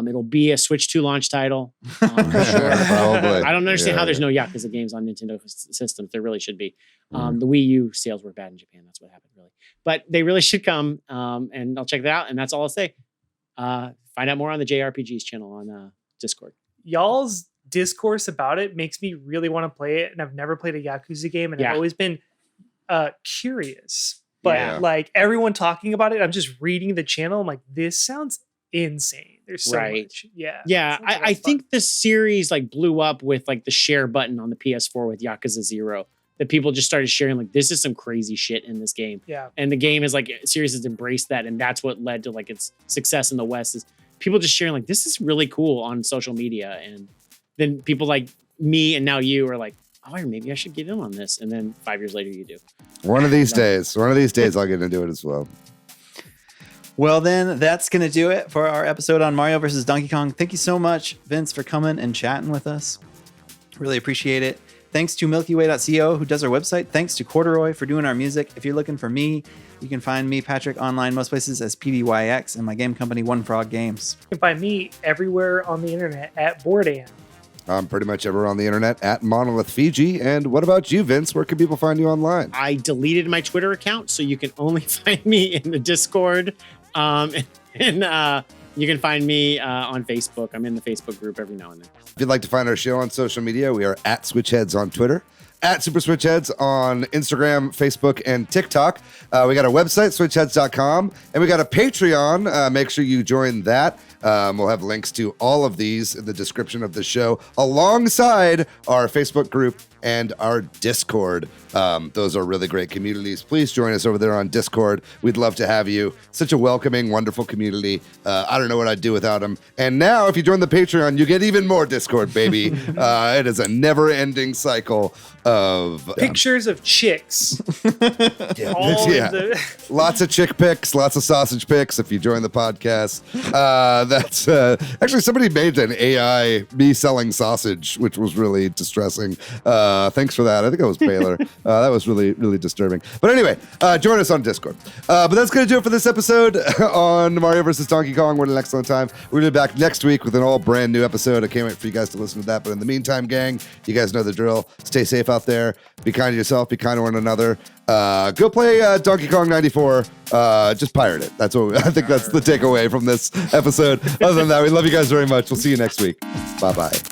It'll be a Switch 2 launch title. For sure. Probably. I don't understand how there's no Yakuza games on Nintendo systems. There really should be. The Wii U sales were bad in Japan. That's what happened, really. But they really should come, and I'll check that out. And that's all I'll say. Find out more on the JRPGs channel on Discord. Y'all's discourse about it makes me really want to play it, and I've never played a Yakuza game, and I've always been curious. But like everyone talking about it, I'm just reading the channel. I'm like, this sounds insane. There's so much. Yeah. I think the series like blew up with like the share button on the PS4 with Yakuza 0. That people just started sharing like this is some crazy shit in this game. Yeah. And the game is like series has embraced that, and that's what led to like its success in the West is people just sharing like this is really cool on social media, and then people like me and now you are like, oh, maybe I should get in on this, and then 5 years later you do. One of these days I'll get into it as well. Well, then that's going to do it for our episode on Mario versus Donkey Kong. Thank you so much, Vince, for coming and chatting with us. Really appreciate it. Thanks to MilkyWay.co, who does our website. Thanks to Corduroy for doing our music. If you're looking for me, you can find me, Patrick, online most places as PDYX, and my game company, One Frog Games. You can find me everywhere on the internet at Boardan. I'm pretty much everywhere on the internet at Monolith Fiji. And what about you, Vince? Where can people find you online? I deleted my Twitter account, so you can only find me in the Discord. And you can find me on Facebook. I'm in the Facebook group every now and then. If you'd like to find our show on social media, we are at Switch Headz on Twitter, at Super Switch Headz on Instagram, Facebook, and TikTok. We got a website, switchheadz.com, and we got a Patreon. Make sure you join that. We'll have links to all of these in the description of the show, alongside our Facebook group and our Discord. Those are really great communities. Please join us over there on Discord. We'd love to have you. Such a welcoming, wonderful community. I don't know what I'd do without them. And now, if you join the Patreon, you get even more Discord, baby. It is a never-ending cycle of pictures of chicks. Lots of chick pics, lots of sausage pics. If you join the podcast, that's actually somebody made an AI me selling sausage, which was really distressing. Thanks for that. I think it was Baylor. That was really, really disturbing. But anyway, join us on Discord. But that's going to do it for this episode on Mario vs. Donkey Kong. What an excellent time. We're going to be back next week with an all brand new episode. I can't wait for you guys to listen to that. But in the meantime, gang, you guys know the drill. Stay safe out there. Be kind to yourself. Be kind to one another. Go play Donkey Kong 94. Just pirate it. That's what I think that's the takeaway from this episode. Other than that, we love you guys very much. We'll see you next week. Bye-bye.